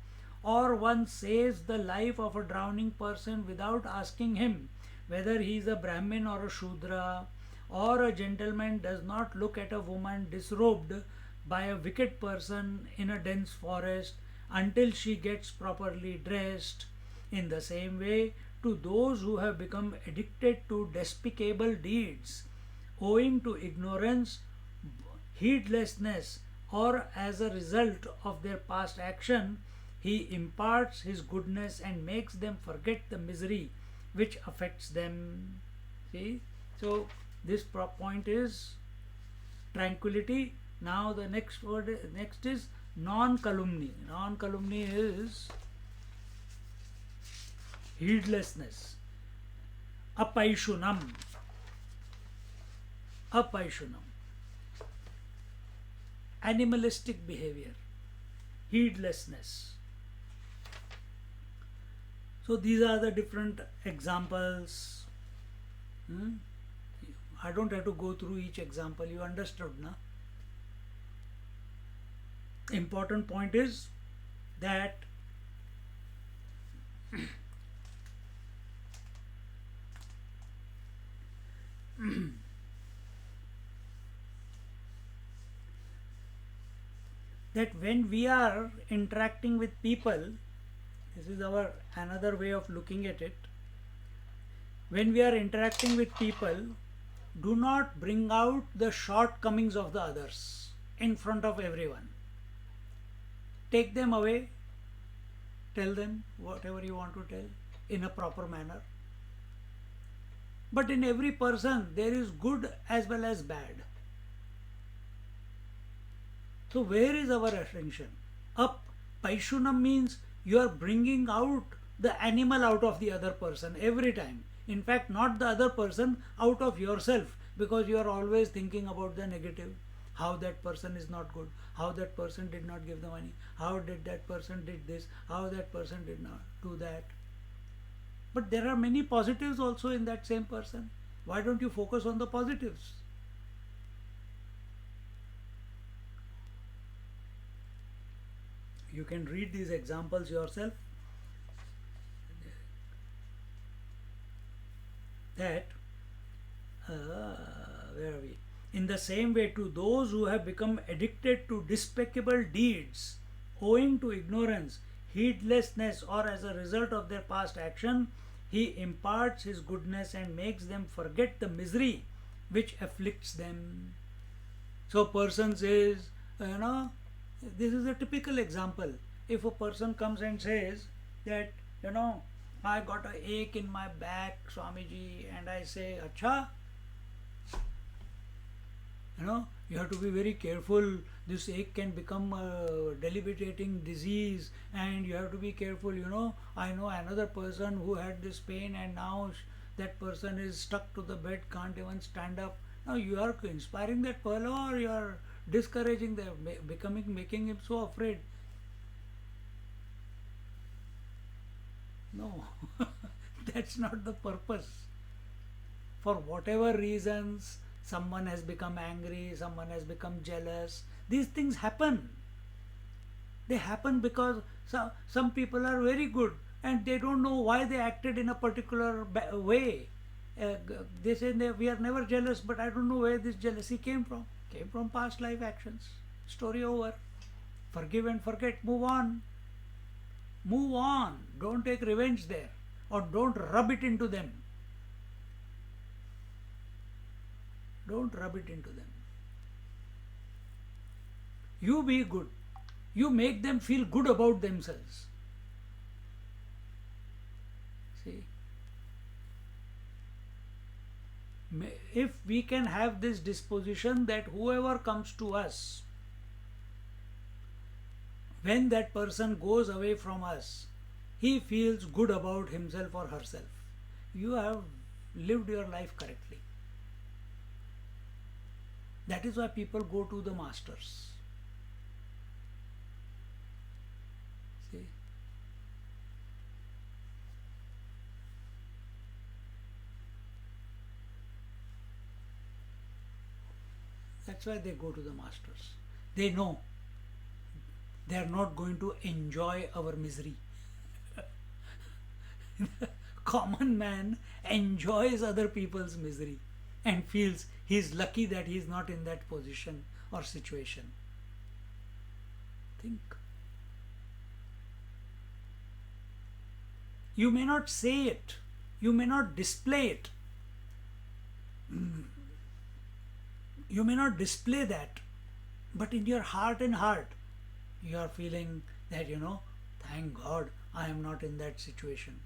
or one saves the life of a drowning person without asking him whether he is a Brahmin or a Shudra, or a gentleman does not look at a woman disrobed by a wicked person in a dense forest until she gets properly dressed. In the same way, to those who have become addicted to despicable deeds, owing to ignorance, heedlessness, or as a result of their past action, he imparts his goodness and makes them forget the misery which affects them. See? So, this point is tranquility. Now the next word, next is non-calumny. Non-calumny is heedlessness. Apaishunam. apaishunam, animalistic behavior, heedlessness. So these are the different examples. I don't have to go through each example, you understood, na? Important point is that that when we are interacting with people, this is our another way of looking at it. When we are interacting with people, do not bring out the shortcomings of the others in front of everyone. Take them away, tell them whatever you want to tell in a proper manner. But in every person there is good as well as bad. So where is our attention? Up. Paishunam means you are bringing out the animal out of the other person every time. In fact, not the other person, out of yourself, because you are always thinking about the negative. How that person is not good, how that person did not give the money, how did that person did this, how that person did not do that. But there are many positives also in that same person. Why don't you focus on the positives? You can read these examples yourself. That, where are we? In the same way, to those who have become addicted to despicable deeds owing to ignorance, heedlessness, or as a result of their past action, he imparts his goodness and makes them forget the misery which afflicts them. So, person says, this is a typical example. If a person comes and says that, I got an ache in my back, Swamiji, and I say, Acha, you have to be very careful. This ache can become a debilitating disease, and you have to be careful. I know another person who had this pain, and now that person is stuck to the bed, can't even stand up. Now you are inspiring that fellow, or you are discouraging them, making him so afraid. No, that's not the purpose. For whatever reasons, someone has become angry, someone has become jealous. These things happen. They happen because some people are very good and they don't know why they acted in a particular way. They say we are never jealous, but I don't know where this jealousy came from. Came from past life actions. Story over. Forgive and forget. Move on. Move on. Don't take revenge there, or don't rub it into them. Don't rub it into them. You be good. You make them feel good about themselves. See? If we can have this disposition that whoever comes to us, when that person goes away from us, he feels good about himself or herself. You have lived your life correctly. That is why people go to the masters. See? That's why they go to the masters. They know they are not going to enjoy our misery. Common man enjoys other people's misery and feels he is lucky that he is not in that position or situation. Think. You may not say it, you may not display it, you may not display that, but in your heart and heart, you are feeling that, thank God I am not in that situation.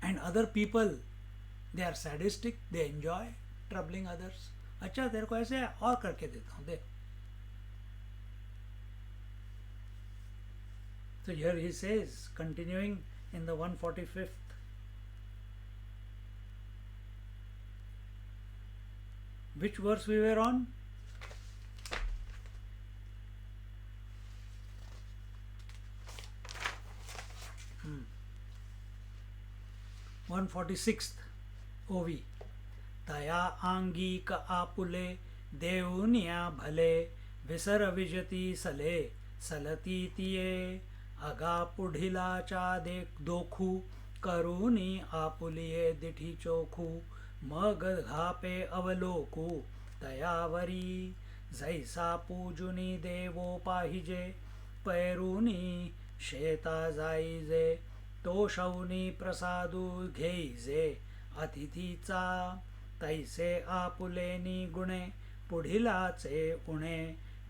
And other people, they are sadistic, they enjoy troubling others. अच्छा तेरे को ऐसे और करके देता हूँ दे. So here he says, continuing in the 145th, Which verse we were on? Hmm. 146th OV. तया आंगीक आपुले देवनिया भले विसर विजती सले सलती तिये अगा पुढिलाचा दोखू करुनी आपुलिये दिठी चोखू मग घापे अवलोकू तयावरी जैसा पूजुनी देवो पाहिजे पैरुनी शेता जाईजे तोषवनी प्रसादू घेईजे अतिथीचा तैसे आपुलेनी गुणे पुढिलाचे उणे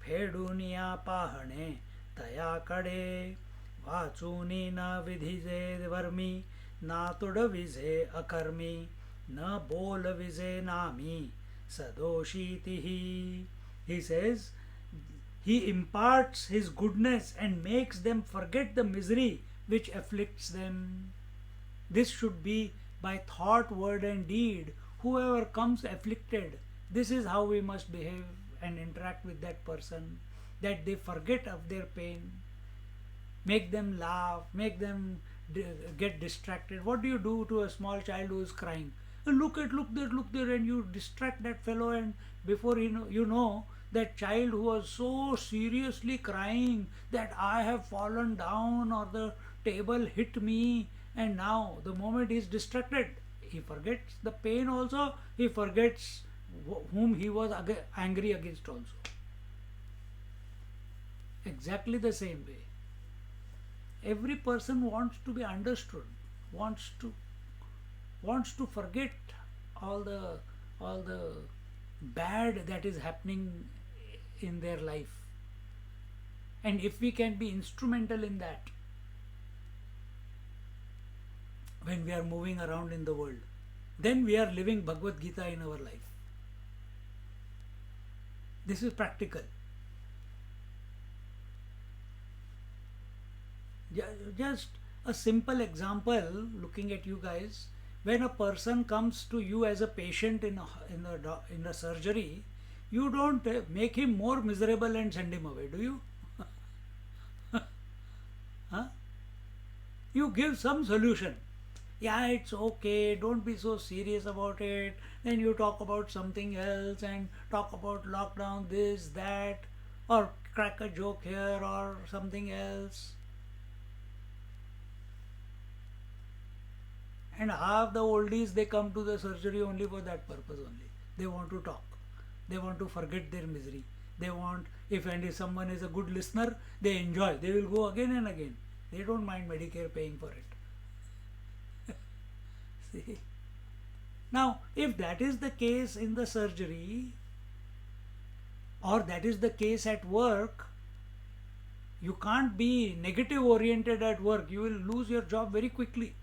फेडूनिया पाहणे तयाकडे वाचूनी न विधिजे वर्मी ना तुडविजे अकर्मी न बोलविजे नामी सदोषीतिही. He says, he imparts his goodness and makes them forget the misery which afflicts them. This should be by thought, word and deed. Whoever comes afflicted, this is how we must behave and interact with that person, that they forget of their pain. Make them laugh, make them get distracted. What do you do to a small child who is crying? Look there, and you distract that fellow, and before you know that child who was so seriously crying that I have fallen down or the table hit me, and now the moment he is distracted, he forgets the pain also, he forgets whom he was angry against also. Exactly the same way. Every person wants to be understood, wants to forget all the bad that is happening in their life. And if we can be instrumental in that, when we are moving around in the world, then we are living Bhagavad Gita in our life. This is practical. Just a simple example, looking at you guys, when a person comes to you as a patient in a surgery, you don't make him more miserable and send him away, do you? Huh? You give some solution. Yeah, it's okay, don't be so serious about it. Then you talk about something else and talk about lockdown, this, that, or crack a joke here or something else. And half the oldies, they come to the surgery only for that purpose only. They want to talk. They want to forget their misery. They want, if someone is a good listener, they enjoy. They will go again and again. They don't mind Medicare paying for it. See? Now, if that is the case in the surgery, or that is the case at work, you can't be negative oriented at work. You will lose your job very quickly.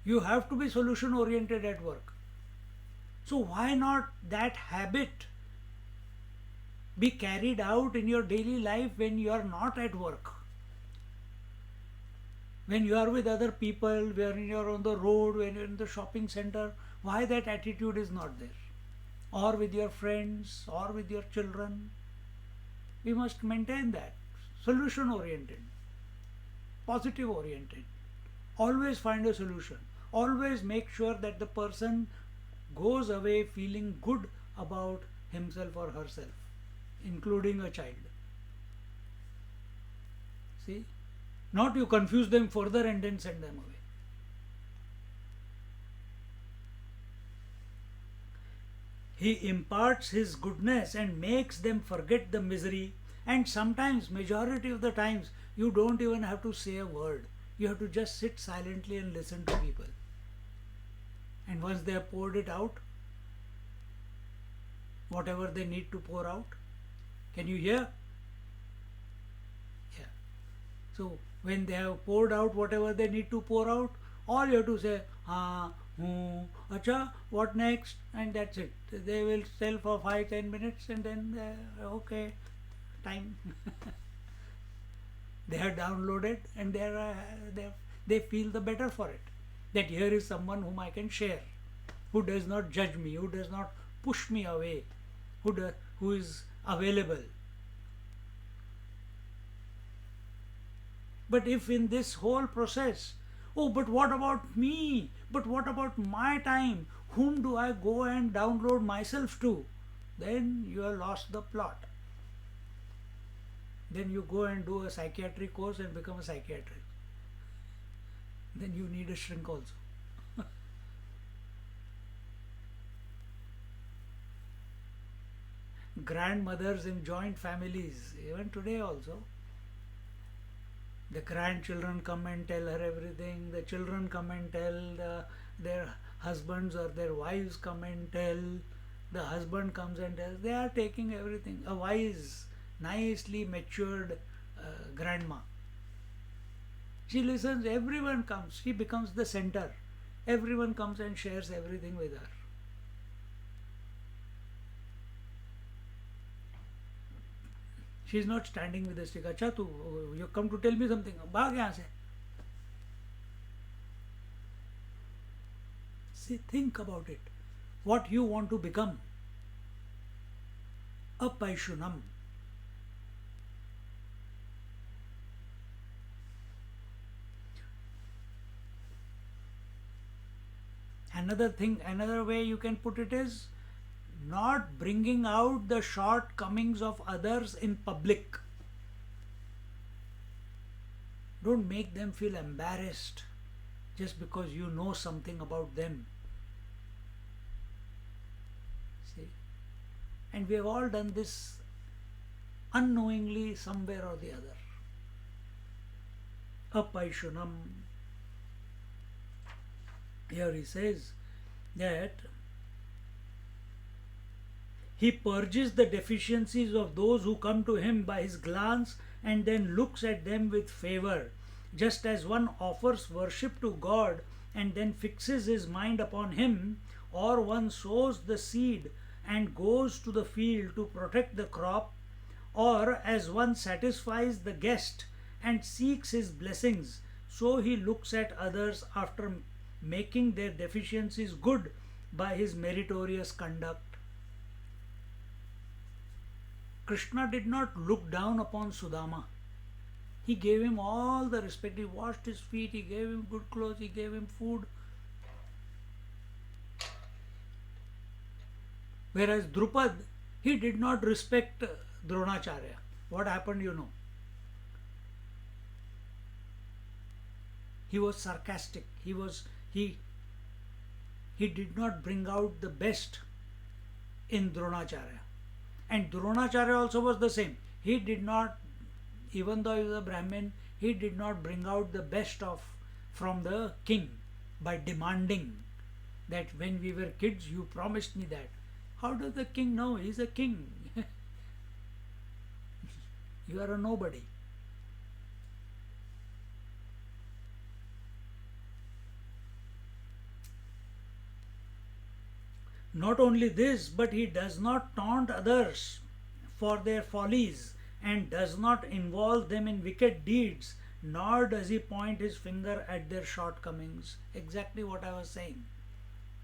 You have to be solution oriented at work. So why not that habit be carried out in your daily life when you are not at work? When you are with other people, when you are on the road, when you are in the shopping center, why that attitude is not there? Or with your friends, or with your children. We must maintain that. Solution oriented, positive oriented. Always find a solution. Always make sure that the person goes away feeling good about himself or herself, including a child. See? Not you confuse them further and then send them away. He imparts his goodness and makes them forget the misery, and sometimes, majority of the times, you don't even have to say a word. You have to just sit silently and listen to people. And once they have poured it out, whatever they need to pour out, can you hear? Yeah. So when they have poured out whatever they need to pour out, all you have to say, ha, hu, acha, what next? And that's it. They will tell for 5-10 minutes and then, okay, time. They have downloaded and they feel the better for it. That here is someone whom I can share, who does not judge me, who does not push me away, who is available. But if in this whole process, oh, but what about me? But what about my time? Whom do I go and download myself to? Then you have lost the plot. Then you go and do a psychiatric course and become a psychiatrist. Then you need a shrink also. Grandmothers in joint families, even today also. The grandchildren come and tell her everything, the children come and tell, their husbands or their wives come and tell, the husband comes and tells. They are taking everything. A wise, nicely matured grandma. She listens, everyone comes, she becomes the center. Everyone comes and shares everything with her. She is not standing with the stick. Acha, you come to tell me something. Bhag yahan se. See, think about it. What you want to become. Apaishunam. Another thing, another way you can put it is not bringing out the shortcomings of others in public. Don't make them feel embarrassed just because you know something about them. See? And we have all done this unknowingly somewhere or the other. Apaishunam. Here he says that he purges the deficiencies of those who come to him by his glance and then looks at them with favor, just as one offers worship to God and then fixes his mind upon him, or one sows the seed and goes to the field to protect the crop, or as one satisfies the guest and seeks his blessings, so he looks at others after making their deficiencies good by his meritorious conduct. Krishna did not look down upon Sudama. He gave him all the respect. He washed his feet, he gave him good clothes, he gave him food. Whereas Drupad, he did not respect Dronacharya. What happened, you know? He was sarcastic. He did not bring out the best in Dronacharya. And Dronacharya also was the same. He did not, even though he was a Brahmin, he did not bring out the best from the king by demanding that when we were kids you promised me that. How does the king know? He is a king. You are a nobody. Not only this, but he does not taunt others for their follies and does not involve them in wicked deeds, nor does he point his finger at their shortcomings. Exactly what I was saying.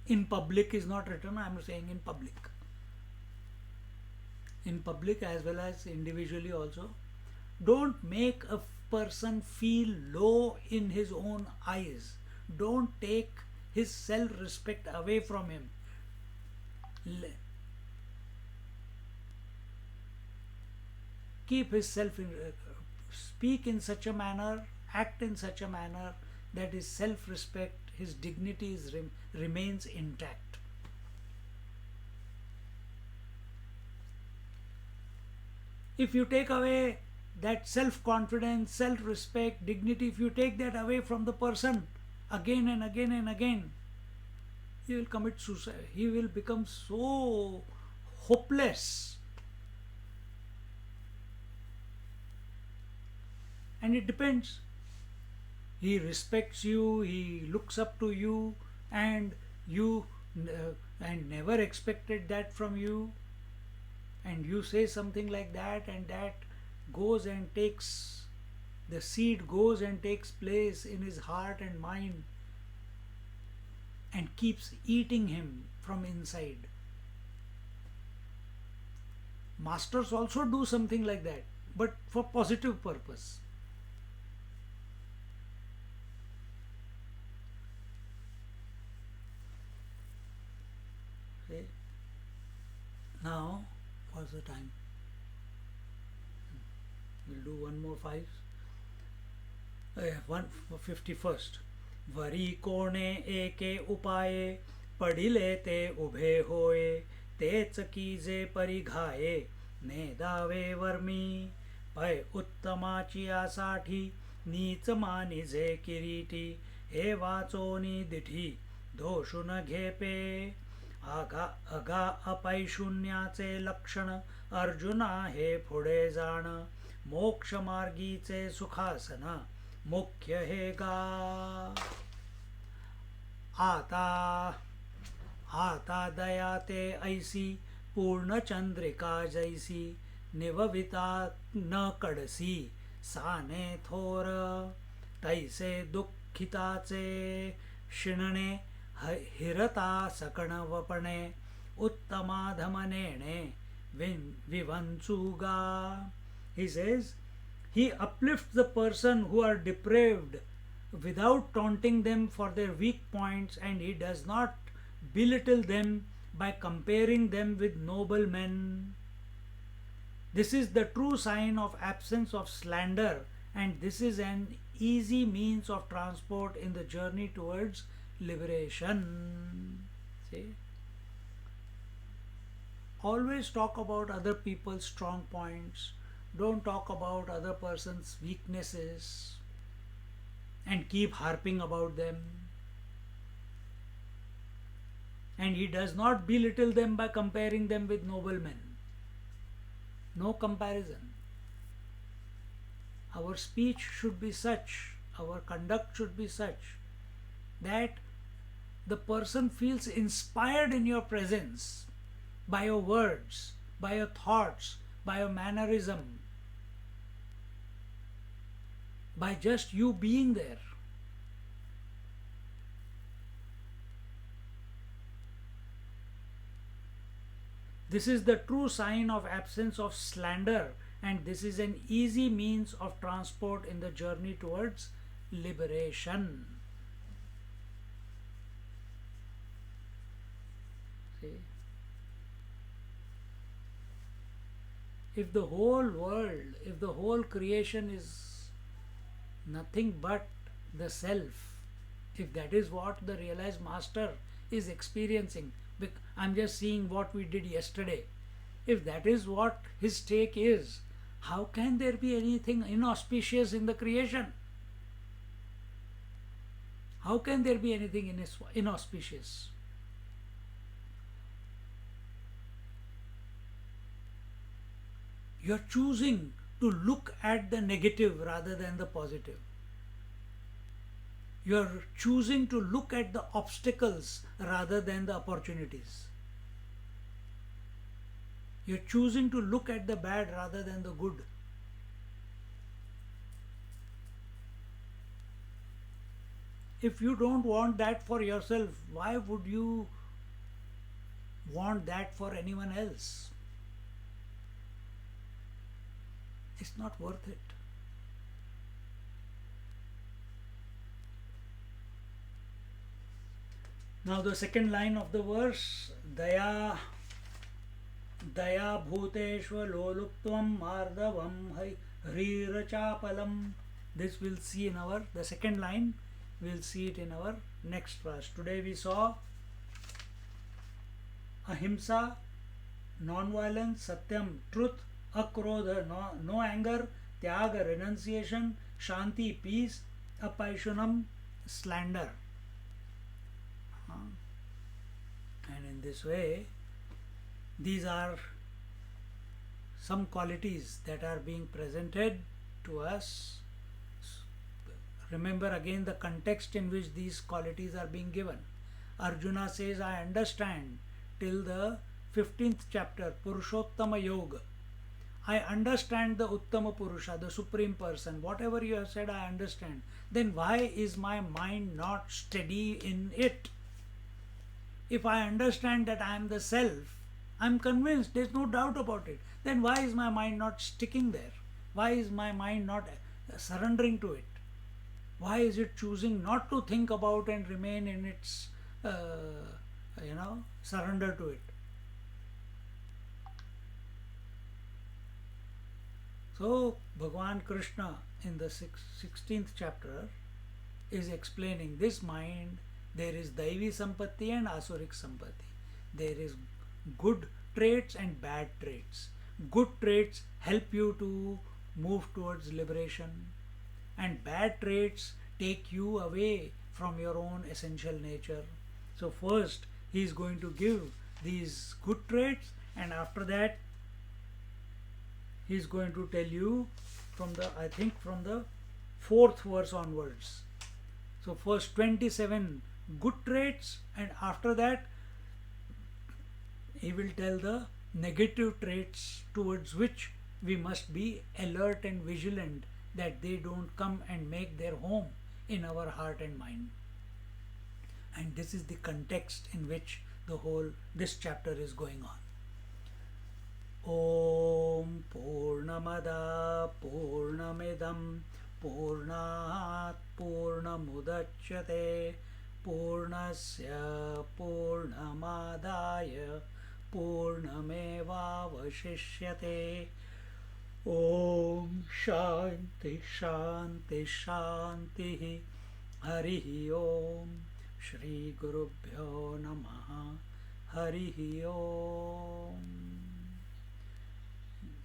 In public is not written, I am saying in public. In public as well as individually also. Don't make a person feel low in his own eyes. Don't take his self-respect away from him. Keep his speak in such a manner, act in such a manner that his self-respect, his dignity remains intact. If you take away that self-confidence, self-respect, dignity, if you take that away from the person again and again and again, he will commit suicide. He will become so hopeless. And it depends. He respects you, he looks up to you, and you and never expected that from you. And you say something like that, and that goes and takes, the seed goes and takes place in his heart and mind and keeps eating him from inside. Masters also do something like that, but for positive purpose. See? Now, what's the time? We'll do one more five. 151st. Worry कोणे एके उपाये पडिले ते उभे होये तेच कीजे परिघाये ने दावे vermi पै उत्तमाची यासाठी नीच मानिजे किरीटी हे वाचोनी दिठी दोषु न घेपे आगा अगा अपैशून्याचे लक्षण अर्जुना हे पुढे जाण मोक्ष मार्गीचे सुखासन मुख्य हे गा आता आता दया ते ऐसी पूर्ण चंद्रिका जैसी निवविता न कडसी साने थोर तैसे दुःखिताचे शिणणे हिरता सकण वपणे उत्तमाधमनेणे विवंचुगा. He says, he uplifts the person who are depraved without taunting them for their weak points, and he does not belittle them by comparing them with noble men. This is the true sign of absence of slander, and this is an easy means of transport in the journey towards liberation. See? Always talk about other people's strong points. Don't talk about other person's weaknesses and keep harping about them. And he does not belittle them by comparing them with noble men. No comparison. Our speech should be such, our conduct should be such that the person feels inspired in your presence by your words, by your thoughts, by your mannerism, by just you being there. This is the true sign of absence of slander, and this is an easy means of transport in the journey towards liberation. See? If the whole world, if the whole creation is nothing but the self, if that is what the realized master is experiencing, I'm just seeing what we did yesterday. If that is what his take is, how can there be anything inauspicious in the creation? How can there be anything inauspicious? You are choosing to look at the negative rather than the positive. You are choosing to look at the obstacles rather than the opportunities. You are choosing to look at the bad rather than the good. If you don't want that for yourself, why would you want that for anyone else? It's not worth it. Now the second line of the verse, Daya bhuteshva loluptvam mardavam hrirchapalam. This we'll see in the second line, we'll see it in our next verse. Today we saw ahimsa, non-violence, satyam, truth, akrodha, no anger, tyaga, renunciation, shanti, peace, apaishunam, slander. And in this way, these are some qualities that are being presented to us. Remember again the context in which these qualities are being given. Arjuna says, I understand till the 15th chapter, Purushottama Yoga. I understand the Uttama Purusha, the Supreme Person. Whatever you have said, I understand. Then why is my mind not steady in it? If I understand that I am the self, I'm convinced, there's no doubt about it. Then why is my mind not sticking there? Why is my mind not surrendering to it? Why is it choosing not to think about and remain in its, surrender to it? So, Bhagavan Krishna in the 16th chapter is explaining this mind. There is Daivi Sampatti and Asurik Sampatti. There is good traits and bad traits. Good traits help you to move towards liberation, and bad traits take you away from your own essential nature. So, first, he is going to give these good traits, and after that, he is going to tell you from the fourth verse onwards. So, first 27 good traits, and after that, he will tell the negative traits towards which we must be alert and vigilant that they don't come and make their home in our heart and mind. And this is the context in which this chapter is going on. Om Purnamada Purnamidam Purnat Purnamudachyate Purnasya Purnamadaya Purnamevavashishyate. Om Shanti Shanti Shanti. Harihi Om. Shri Gurubhyo Namaha. Harihi Om.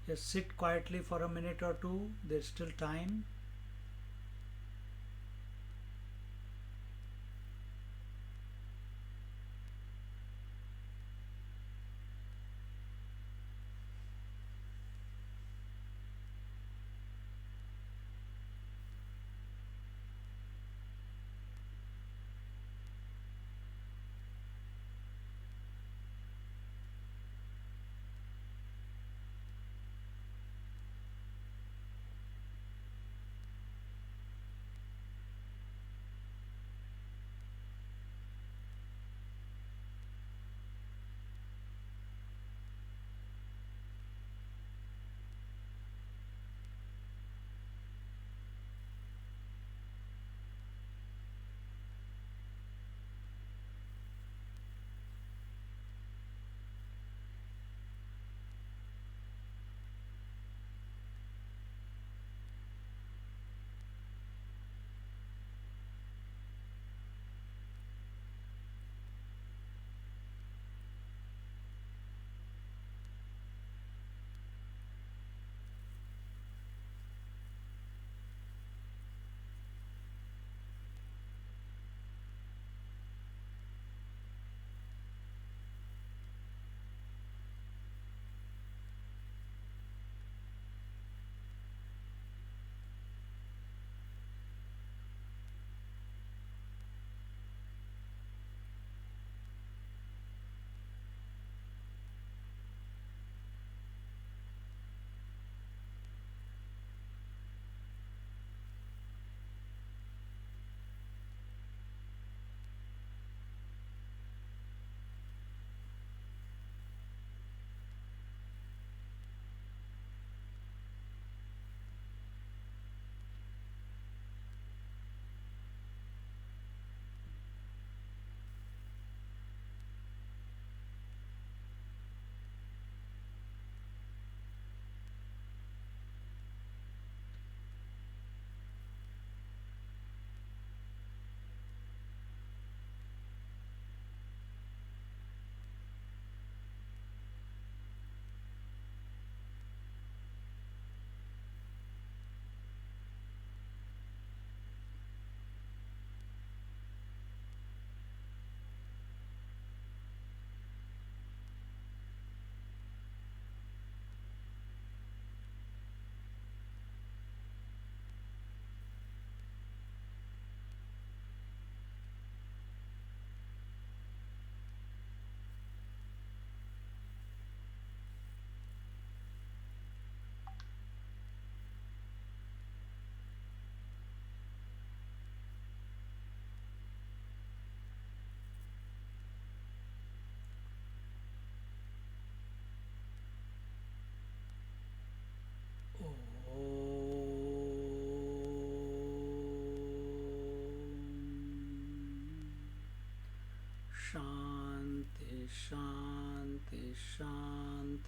Just sit quietly for a minute or two. There's still time.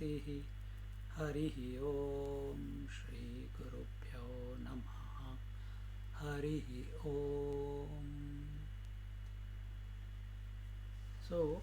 स्वस्ति हरिः ओम श्री गुरुभ्यो नमः हरिः ओम. So